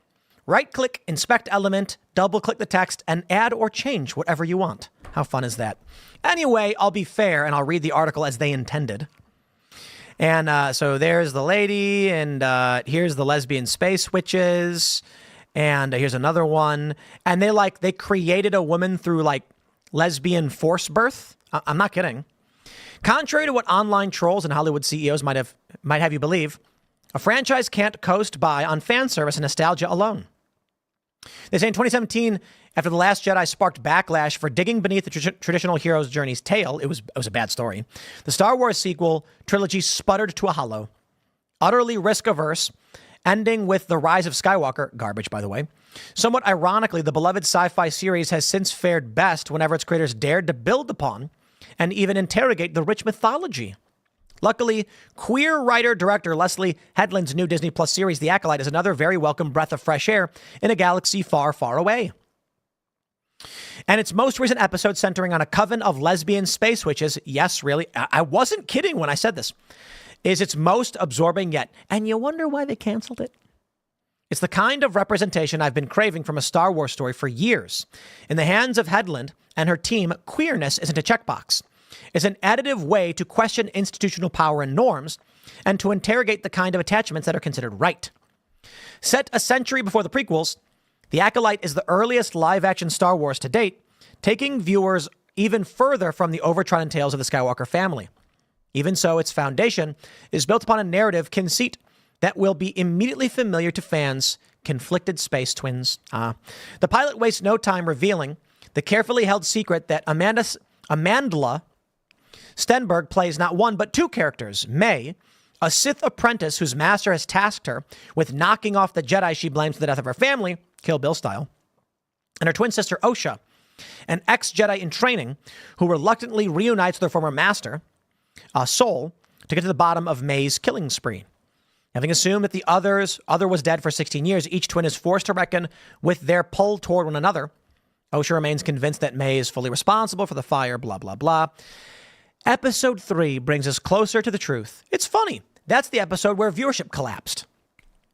Right-click, inspect element, double-click the text, and add or change whatever you want. How fun is that? Anyway, I'll be fair, and I'll read the article as they intended. And so there's the lady, and here's the lesbian space witches, and here's another one. And they created a woman through, lesbian force birth. I'm not kidding. Contrary to what online trolls and Hollywood CEOs might have you believe, a franchise can't coast by on fan service and nostalgia alone. They say in 2017, after The Last Jedi sparked backlash for digging beneath the traditional hero's journey's tale, it was a bad story. The Star Wars sequel trilogy sputtered to a hollow, utterly risk-averse, ending with The Rise of Skywalker, garbage, by the way. Somewhat ironically, the beloved sci-fi series has since fared best whenever its creators dared to build upon and even interrogate the rich mythology. Luckily, queer writer-director Leslie Headland's new Disney Plus series, The Acolyte, is another very welcome breath of fresh air in a galaxy far, far away. And its most recent episode, centering on a coven of lesbian space witches, yes, really, I wasn't kidding when I said this, is its most absorbing yet. And you wonder why they canceled it? It's the kind of representation I've been craving from a Star Wars story for years. In the hands of Headland and her team, queerness isn't a checkbox. It's an additive way to question institutional power and norms and to interrogate the kind of attachments that are considered right. Set a century before the prequels, The Acolyte is the earliest live-action Star Wars to date, taking viewers even further from the overtrodden tales of the Skywalker family. Even so, its foundation is built upon a narrative conceit that will be immediately familiar to fans, conflicted space twins. The pilot wastes no time revealing the carefully held secret that Amandla Stenberg plays not one but two characters. May, a Sith apprentice whose master has tasked her with knocking off the Jedi she blames for the death of her family, Kill Bill style, and her twin sister Osha, an ex-Jedi in training who reluctantly reunites with her former master, Sol, to get to the bottom of May's killing spree. Having assumed that the other was dead for 16 years, each twin is forced to reckon with their pull toward one another. Osha remains convinced that May is fully responsible for the fire, blah, blah, blah. Episode 3 brings us closer to the truth. It's funny. That's the episode where viewership collapsed.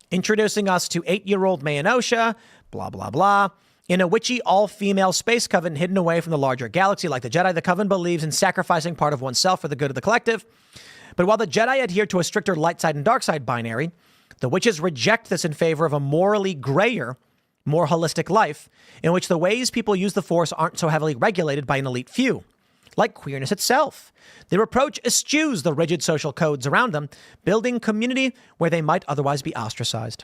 Introducing us to 8-year-old May and Osha, blah, blah, blah. In a witchy all-female space coven hidden away from the larger galaxy, like the Jedi, the coven believes in sacrificing part of oneself for the good of the collective. But while the Jedi adhere to a stricter light side and dark side binary, the witches reject this in favor of a morally grayer, more holistic life, in which the ways people use the Force aren't so heavily regulated by an elite few. Like queerness itself. Their approach eschews the rigid social codes around them, building community where they might otherwise be ostracized.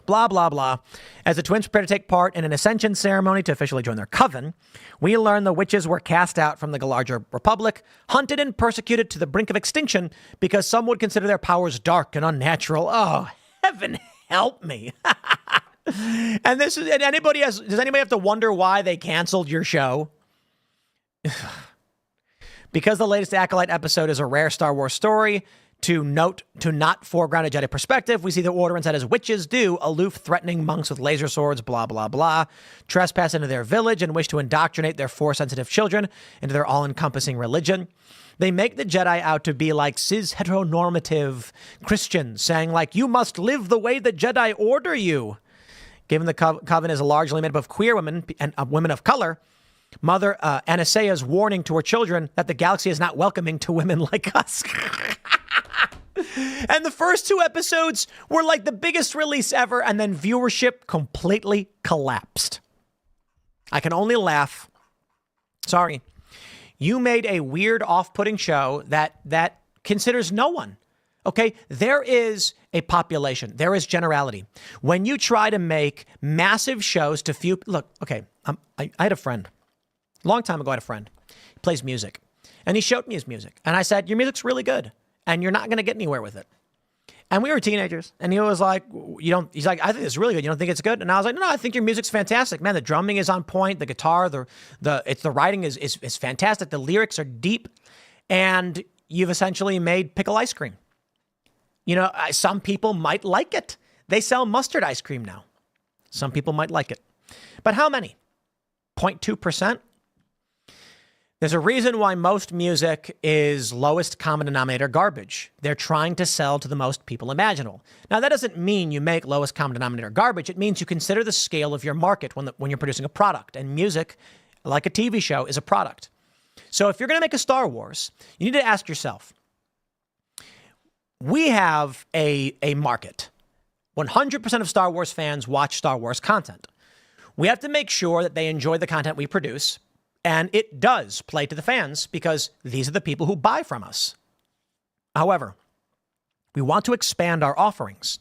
Blah, blah, blah. As the twins prepare to take part in an ascension ceremony to officially join their coven, we learn the witches were cast out from the larger republic, hunted and persecuted to the brink of extinction because some would consider their powers dark and unnatural. Oh, heaven help me. And does anybody have to wonder why they canceled your show? Because the latest Acolyte episode is a rare Star Wars story, to not foreground a Jedi perspective, we see the Order instead as witches do, aloof, threatening monks with laser swords, blah, blah, blah, trespass into their village and wish to indoctrinate their Force-sensitive children into their all-encompassing religion. They make the Jedi out to be like cis-heteronormative Christians, saying you must live the way the Jedi order you. Given the coven is largely made up of queer women and women of color, Mother Anastaea's warning to her children that the galaxy is not welcoming to women like us. And the first 2 episodes were like the biggest release ever, and then viewership completely collapsed. I can only laugh. Sorry. You made a weird, off-putting show that considers no one. Okay? There is a population. There is generality. When you try to make massive shows to few... Look, okay, I had a friend. A long time ago, I had a friend. He plays music. And he showed me his music. And I said, your music's really good. And you're not going to get anywhere with it. And we were teenagers. And he was like, he's like, I think it's really good. You don't think it's good? And I was like, no, I think your music's fantastic. Man, the drumming is on point. The guitar, the writing is fantastic. The lyrics are deep. And you've essentially made pickle ice cream. Some people might like it. They sell mustard ice cream now. Some people might like it. But how many? 0.2%? There's a reason why most music is lowest common denominator garbage. They're trying to sell to the most people imaginable. Now, that doesn't mean you make lowest common denominator garbage. It means you consider the scale of your market when you're producing a product. And music, like a TV show, is a product. So if you're going to make a Star Wars, you need to ask yourself, we have a market. 100% of Star Wars fans watch Star Wars content. We have to make sure that they enjoy the content we produce. And it does play to the fans because these are the people who buy from us. However, we want to expand our offerings.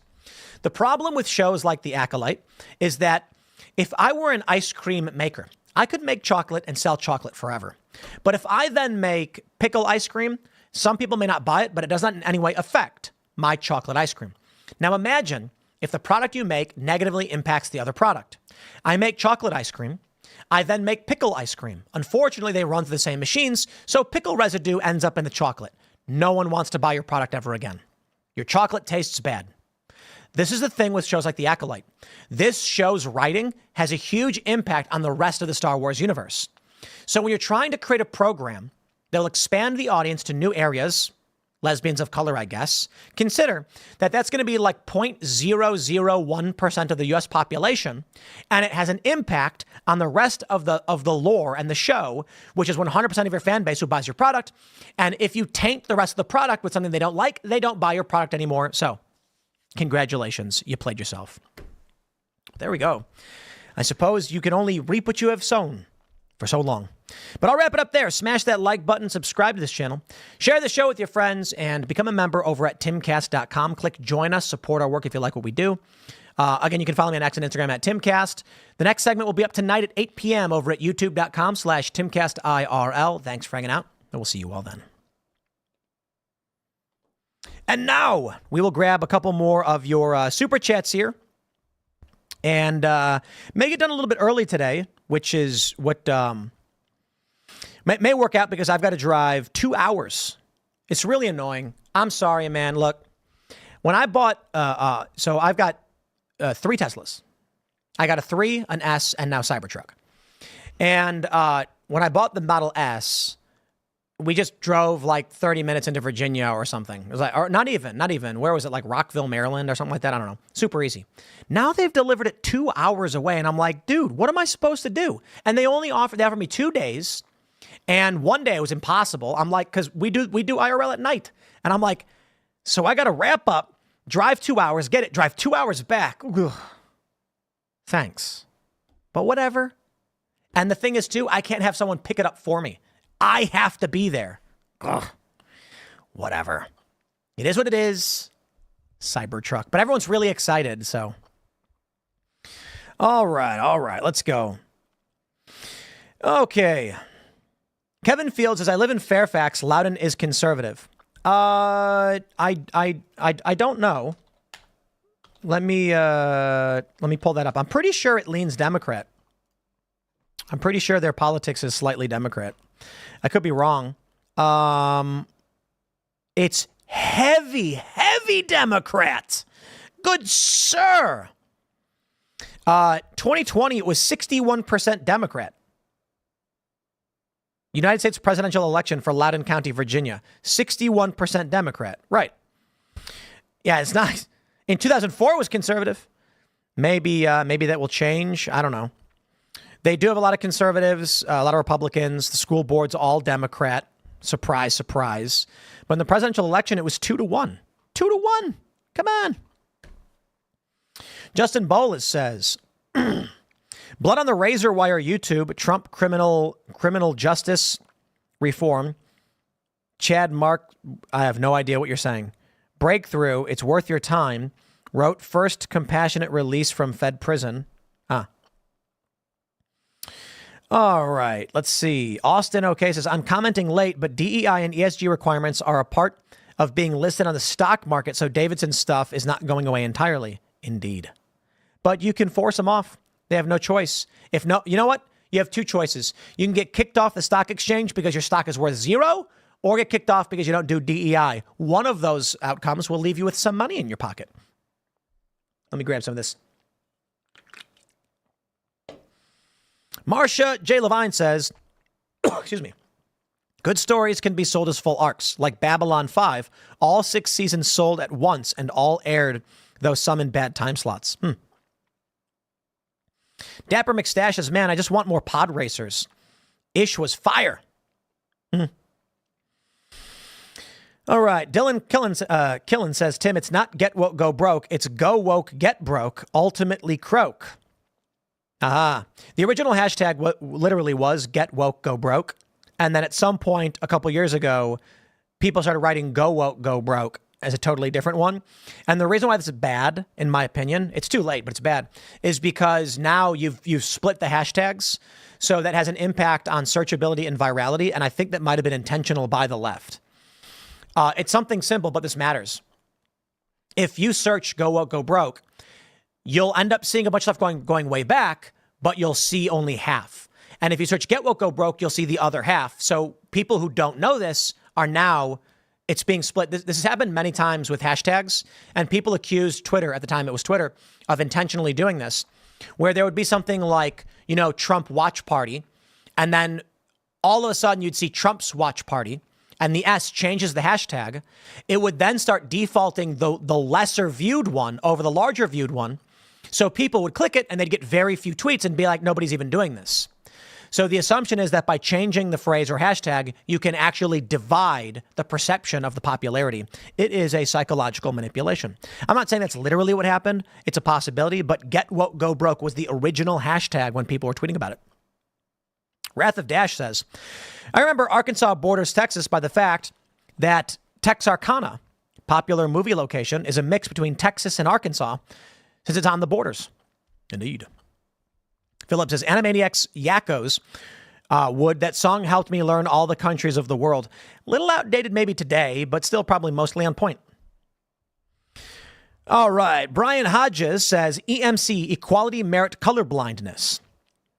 The problem with shows like The Acolyte is that if I were an ice cream maker, I could make chocolate and sell chocolate forever. But if I then make pickle ice cream, some people may not buy it, but it does not in any way affect my chocolate ice cream. Now imagine if the product you make negatively impacts the other product. I make chocolate ice cream. I then make pickle ice cream. Unfortunately, they run through the same machines, so pickle residue ends up in the chocolate. No one wants to buy your product ever again. Your chocolate tastes bad. This is the thing with shows like The Acolyte. This show's writing has a huge impact on the rest of the Star Wars universe. So when you're trying to create a program that'll expand the audience to new areas, lesbians of color, I guess, consider that that's going to be like 0.001% of the U.S. population, and it has an impact on the rest of the lore and the show, which is 100% of your fan base who buys your product. And if you taint the rest of the product with something they don't like, they don't buy your product anymore. So congratulations, you played yourself. There we go. I suppose you can only reap what you have sown for so long. But I'll wrap it up there. Smash that like button, subscribe to this channel, share the show with your friends, and become a member over at timcast.com. Click join us, support our work if you like what we do. Again, you can follow me on X and Instagram at Timcast. The next segment will be up tonight at 8 p.m. over at youtube.com/TimcastIRL. Thanks for hanging out, and we'll see you all then. And now we will grab a couple more of your super chats here and make it done a little bit early today, which is what may work out because I've got to drive 2 hours. It's really annoying. I'm sorry, man. Look, when I bought, so I've got 3 Teslas. I got a 3, an S, and now Cybertruck. And when I bought the Model S, we just drove like 30 minutes into Virginia or something. It was like, or not even. Where was it? Like Rockville, Maryland or something like that? I don't know. Super easy. Now they've delivered it 2 hours away. And I'm like, dude, what am I supposed to do? And they offered me 2 days. And one day it was impossible. I'm like, because we do IRL at night. And I'm like, so I got to wrap up, drive 2 hours, get it, drive 2 hours back. Ugh. Thanks. But whatever. And the thing is, too, I can't have someone pick it up for me. I have to be there. Ugh. Whatever. It is what it is. Cybertruck. But everyone's really excited, so. All right. Let's go. Okay. Kevin Fields says, I live in Fairfax. Loudon is conservative. I don't know. Let me pull that up. I'm pretty sure it leans Democrat. I'm pretty sure their politics is slightly Democrat. I could be wrong. It's heavy Democrat. Good sir. 2020, it was 61% Democrat. United States presidential election for Loudoun County, Virginia, 61% Democrat. Right. Yeah, it's not. In 2004, it was conservative. Maybe that will change. I don't know. They do have a lot of conservatives, a lot of Republicans. The school board's all Democrat. Surprise, surprise. But in the presidential election, it was 2-1. 2-1. Come on. Justin Bolas says, blood on the razor wire YouTube, Trump criminal justice reform. Chad Mark, I have no idea what you're saying. Breakthrough, it's worth your time. Wrote first compassionate release from Fed prison. All right, let's see. Austin OK says, I'm commenting late, but DEI and ESG requirements are a part of being listed on the stock market, so Davidson stuff is not going away entirely. Indeed. But you can force them off. They have no choice. If no, you know what? You have 2 choices. You can get kicked off the stock exchange because your stock is worth 0, or get kicked off because you don't do DEI. One of those outcomes will leave you with some money in your pocket. Let me grab some of this. Marcia J. Levine says, excuse me, Good stories can be sold as full arcs, like Babylon 5. All 6 seasons sold at once and all aired, though some in bad time slots. Dapper McStash says, man, I just want more pod racers. Ish was fire. All right. Dylan Killen says, Tim, it's not get woke, go broke. It's go woke, get broke, ultimately croak. The original hashtag literally was get woke, go broke. And then at some point a couple years ago, people started writing go woke, go broke as a totally different one. And the reason why this is bad, in my opinion, it's too late, but it's bad, is because now you've split the hashtags. So that has an impact on searchability and virality. And I think that might have been intentional by the left. It's something simple, but this matters. If you search go woke, go broke, you'll end up seeing a bunch of stuff going way back, but you'll see only half. And if you search get woke, go broke, you'll see the other half. So people who don't know this are now, it's being split. This has happened many times with hashtags, and people accused Twitter, at the time it was Twitter, of intentionally doing this, where there would be something like, Trump watch party, and then all of a sudden you'd see Trump's watch party, and the S changes the hashtag. It would then start defaulting the lesser viewed one over the larger viewed one. So people would click it and they'd get very few tweets and be like, nobody's even doing this. So the assumption is that by changing the phrase or hashtag, you can actually divide the perception of the popularity. It is a psychological manipulation. I'm not saying that's literally what happened. It's a possibility, but get woke, go broke was the original hashtag when people were tweeting about it. Wrath of Dash says, I remember Arkansas borders Texas by the fact that Texarkana, popular movie location, is a mix between Texas and Arkansas since it's on the borders. Indeed. Philip says, Animaniacs Yakkos would. That song helped me learn all the countries of the world. Little outdated maybe today, but still probably mostly on point. All right. Brian Hodges says, EMC, equality, merit, colorblindness.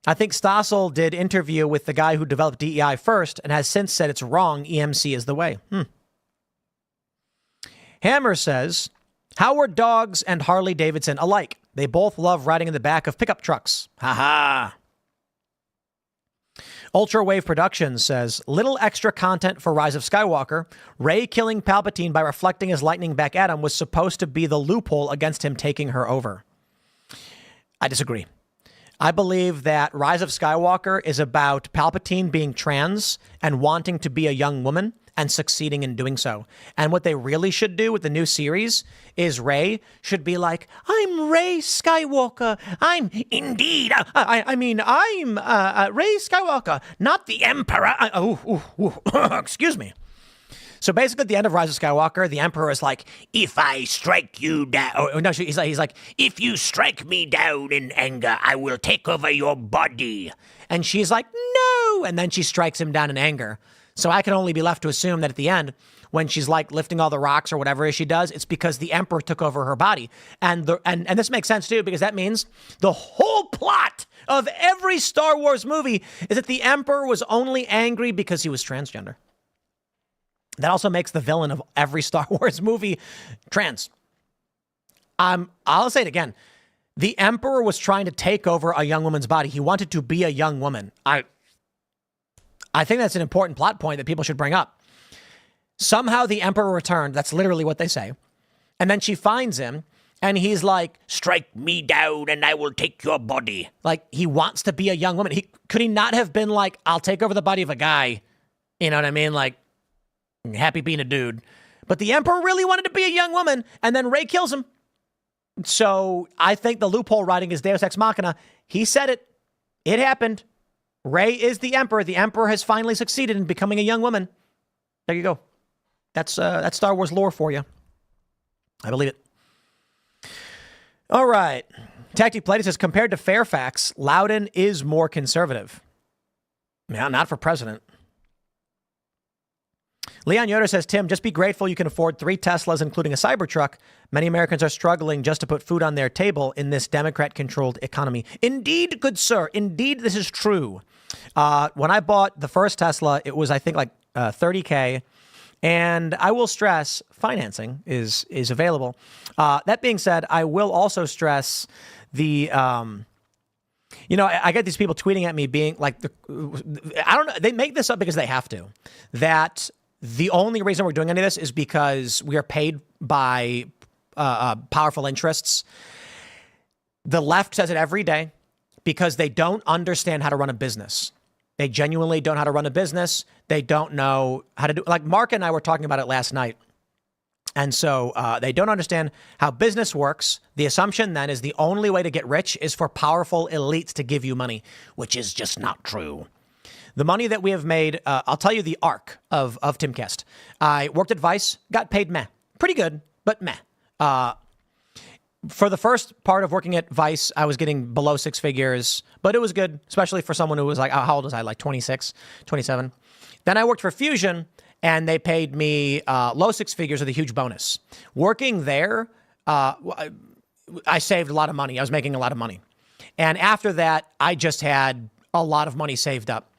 I think Stossel did interview with the guy who developed DEI first and has since said it's wrong. EMC is the way. Hammer says, how were dogs and Harley-Davidson alike? They both love riding in the back of pickup trucks. Ha Ultra Wave Productions says, little extra content for Rise of Skywalker. Rey killing Palpatine by reflecting his lightning back at him was supposed to be the loophole against him taking her over. I disagree. I believe that Rise of Skywalker is about Palpatine being trans and wanting to be a young woman and succeeding in doing so. And what they really should do with the new series is Rey should be like, I'm Rey Skywalker. I'm Rey Skywalker, not the Emperor. Excuse me. So basically, at the end of Rise of Skywalker, the Emperor is like, if I strike you down, he's like, if you strike me down in anger, I will take over your body. And she's like, no. And then she strikes him down in anger. So I can only be left to assume that at the end, when she's like lifting all the rocks or whatever it is she does, it's because the Emperor took over her body. And this makes sense too, because that means the whole plot of every Star Wars movie is that the Emperor was only angry because he was transgender. That also makes the villain of every Star Wars movie trans. I'll say it again. The Emperor was trying to take over a young woman's body. He wanted to be a young woman. I think that's an important plot point that people should bring up. Somehow the Emperor returned. That's literally what they say. And then she finds him and he's like, strike me down and I will take your body. Like, he wants to be a young woman. Could he not have been like, I'll take over the body of a guy? You know what I mean? Like, happy being a dude. But the Emperor really wanted to be a young woman, and then Rey kills him. So I think the loophole writing is Deus Ex Machina. He said it. It happened. Rey is the Emperor. The Emperor has finally succeeded in becoming a young woman. There you go. That's Star Wars lore for you. I believe it. All right. Tactic Plate says, compared to Fairfax, Loudon is more conservative. Yeah, not for president. Leon Yoder says, Tim, just be grateful you can afford 3 Teslas, including a Cybertruck. Many Americans are struggling just to put food on their table in this Democrat-controlled economy. Indeed, good sir. Indeed, this is true. When I bought the first Tesla, it was, I think, like $30K. And I will stress financing is available. That being said, I will also stress the You know, I get these people tweeting at me being like, I don't know. They make this up because they have to. That the only reason we're doing any of this is because we are paid by powerful interests. The left says it every day because they don't understand how to run a business. They genuinely don't know how to run a business. They don't know how to do, like Mark and I were talking about it last night. And so they don't understand how business works. The assumption then is the only way to get rich is for powerful elites to give you money, which is just not true. The money that we have made, I'll tell you the arc of Timcast. I worked at Vice, got paid meh. Pretty good, but meh. For the first part of working at Vice, I was getting below six figures, but it was good, especially for someone who was like, how old was I? Like 26, 27. Then I worked for Fusion, and they paid me low six figures with a huge bonus. Working there, I saved a lot of money. I was making a lot of money. And after that, I just had a lot of money saved up.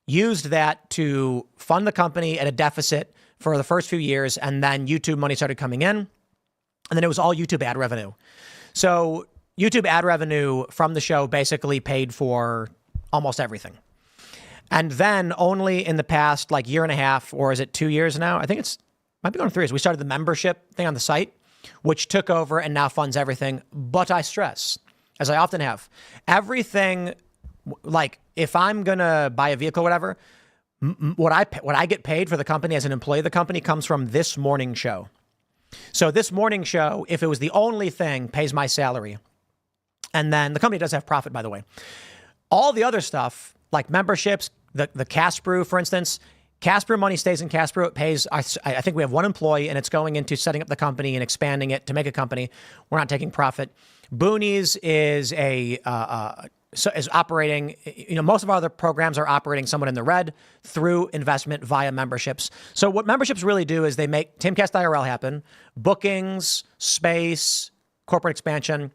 Used that to fund the company at a deficit for the first few years, and then YouTube money started coming in. And then it was all YouTube ad revenue. So YouTube ad revenue from the show basically paid for almost everything. And then only in the past like year and a half, or is it 2 years now? I think might be going 3 years. We started the membership thing on the site, which took over and now funds everything. But I stress, as I often have, everything, like if I'm going to buy a vehicle or whatever, what I get paid for the company as an employee of the company comes from this morning show. So this morning show, if it was the only thing, pays my salary. And then the company does have profit, by the way. All the other stuff, like memberships, the Cast Brew, for instance, Cast Brew money stays in Cast Brew. It pays, I think we have one employee, and it's going into setting up the company and expanding it to make a company. We're not taking profit. Boonies is is operating, most of our other programs are operating somewhat in the red through investment via memberships. So what memberships really do is they make Timcast IRL happen, bookings, space, corporate expansion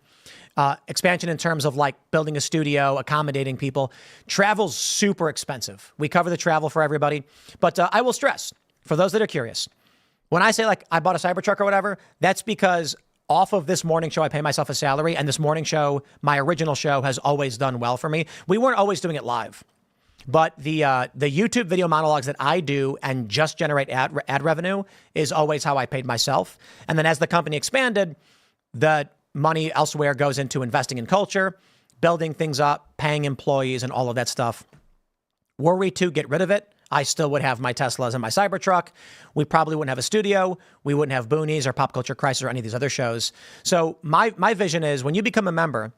in terms of like building a studio, accommodating people. Travel's super expensive. We cover the travel for everybody. But I will stress, for those that are curious, when I say like I bought a Cybertruck or whatever, that's because off of this morning show, I pay myself a salary. And this morning show, my original show, has always done well for me. We weren't always doing it live. But the YouTube video monologues that I do and just generate ad revenue is always how I paid myself. And then as the company expanded, the money elsewhere goes into investing in culture, building things up, paying employees, and all of that stuff. Were we to get rid of it, I still would have my Teslas and my Cybertruck. We probably wouldn't have a studio. We wouldn't have Boonies or Pop Culture Crisis or any of these other shows. So my vision is when you become a member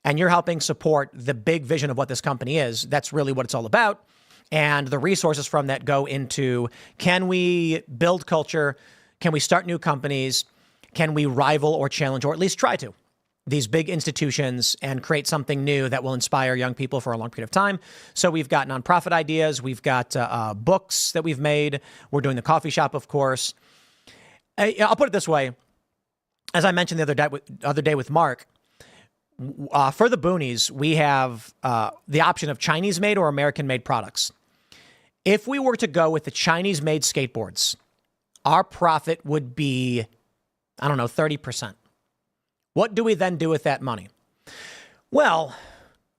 and you're helping support the big vision of what this company is, that's really what it's all about. And the resources from that go into, can we build culture? Can we start new companies? Can we rival or challenge, or at least try to, these big institutions and create something new that will inspire young people for a long period of time? So we've got nonprofit ideas. We've got books that we've made. We're doing the coffee shop, of course. I'll put it this way. As I mentioned the other day with Mark, for the Boonies, we have the option of Chinese-made or American-made products. If we were to go with the Chinese-made skateboards, our profit would be, 30%. What do we then do with that money? Well,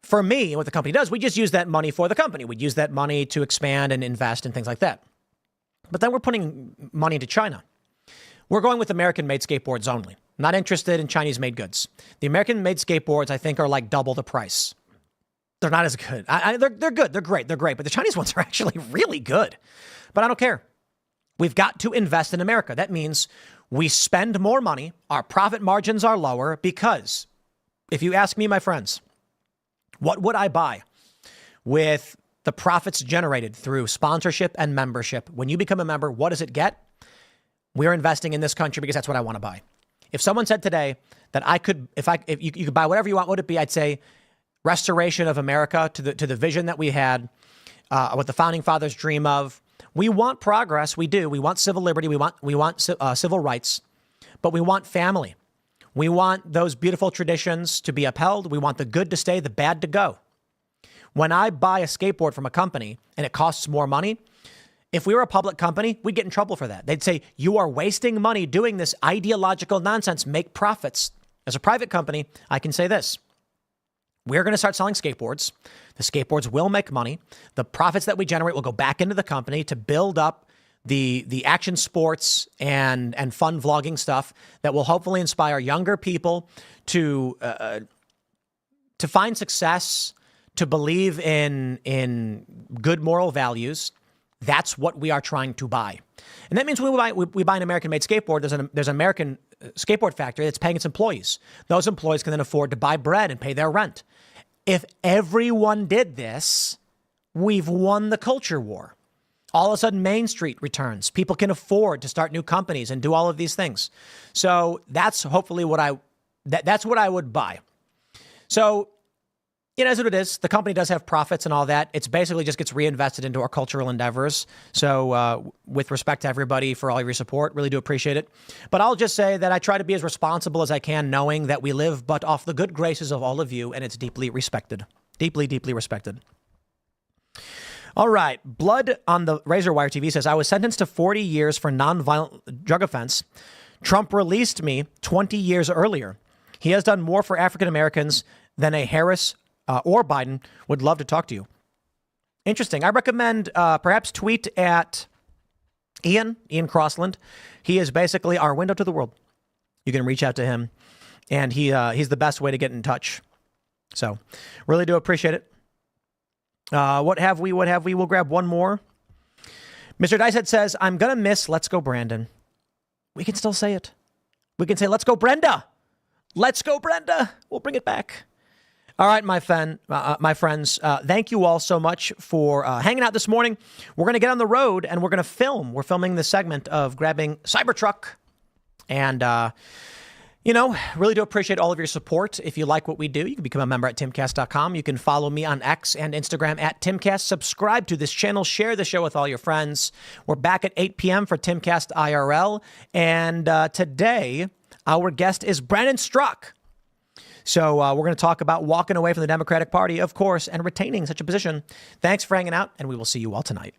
for me, what the company does, we just use that money for the company. We use that money to expand and invest and things like that. But then we're putting money into China. We're going with American-made skateboards only. Not interested in Chinese-made goods. The American-made skateboards, I think, are like double the price. They're not as good. They're good. They're great. But the Chinese ones are actually really good. But I don't care. We've got to invest in America. That means we spend more money. Our profit margins are lower because if you ask me, my friends, what would I buy with the profits generated through sponsorship and membership? When you become a member, what does it get? We're investing in this country because that's what I want to buy. If someone said today that if you could buy whatever you want, what would it be? I'd say restoration of America to the vision that we had, what the founding fathers dream of. We want progress. We do. We want civil liberty. We want civil rights, but we want family. We want those beautiful traditions to be upheld. We want the good to stay, the bad to go. When I buy a skateboard from a company and it costs more money, if we were a public company, we'd get in trouble for that. They'd say, you are wasting money doing this ideological nonsense. Make profits. As a private company, I can say this. we're going to start selling skateboards. The skateboards will make money. The profits that we generate will go back into the company to build up the action sports and fun vlogging stuff that will hopefully inspire younger people to find success, to believe in good moral values. That's what we are trying to buy. And that means when we buy an American-made skateboard, there's an American skateboard factory that's paying its employees. Those employees can then afford to buy bread and pay their rent. If everyone did this, we've won the culture war. All of a sudden, Main Street returns. People can afford to start new companies and do all of these things. So that's hopefully that's what I would buy. So it is what it is. The company does have profits and all that. It's basically just gets reinvested into our cultural endeavors. So with respect to everybody for all of your support, really do appreciate it. But I'll just say that I try to be as responsible as I can, knowing that we live but off the good graces of all of you, and it's deeply respected. Deeply, deeply respected. All right. Blood on the Razor Wire TV says, I was sentenced to 40 years for nonviolent drug offense. Trump released me 20 years earlier. He has done more for African Americans than a Harris or Biden. Would love to talk to you. Interesting. I recommend perhaps tweet at Ian Crossland. He is basically our window to the world. You can reach out to him, and he's the best way to get in touch. So really do appreciate it. What have we? We'll grab one more. Mr. Dicehead says, I'm going to miss Let's Go Brandon. We can still say it. We can say, let's go Brenda. Let's go Brenda. We'll bring it back. All right, my friends, thank you all so much for hanging out this morning. We're going to get on the road and we're going to film. We're filming this segment of grabbing Cybertruck. And, really do appreciate all of your support. If you like what we do, you can become a member at Timcast.com. You can follow me on X and Instagram at Timcast. Subscribe to this channel. Share the show with all your friends. We're back at 8 p.m. for Timcast IRL. And today, our guest is Brandon Struck. So we're going to talk about walking away from the Democratic Party, of course, and retaining such a position. Thanks for hanging out, and we will see you all tonight.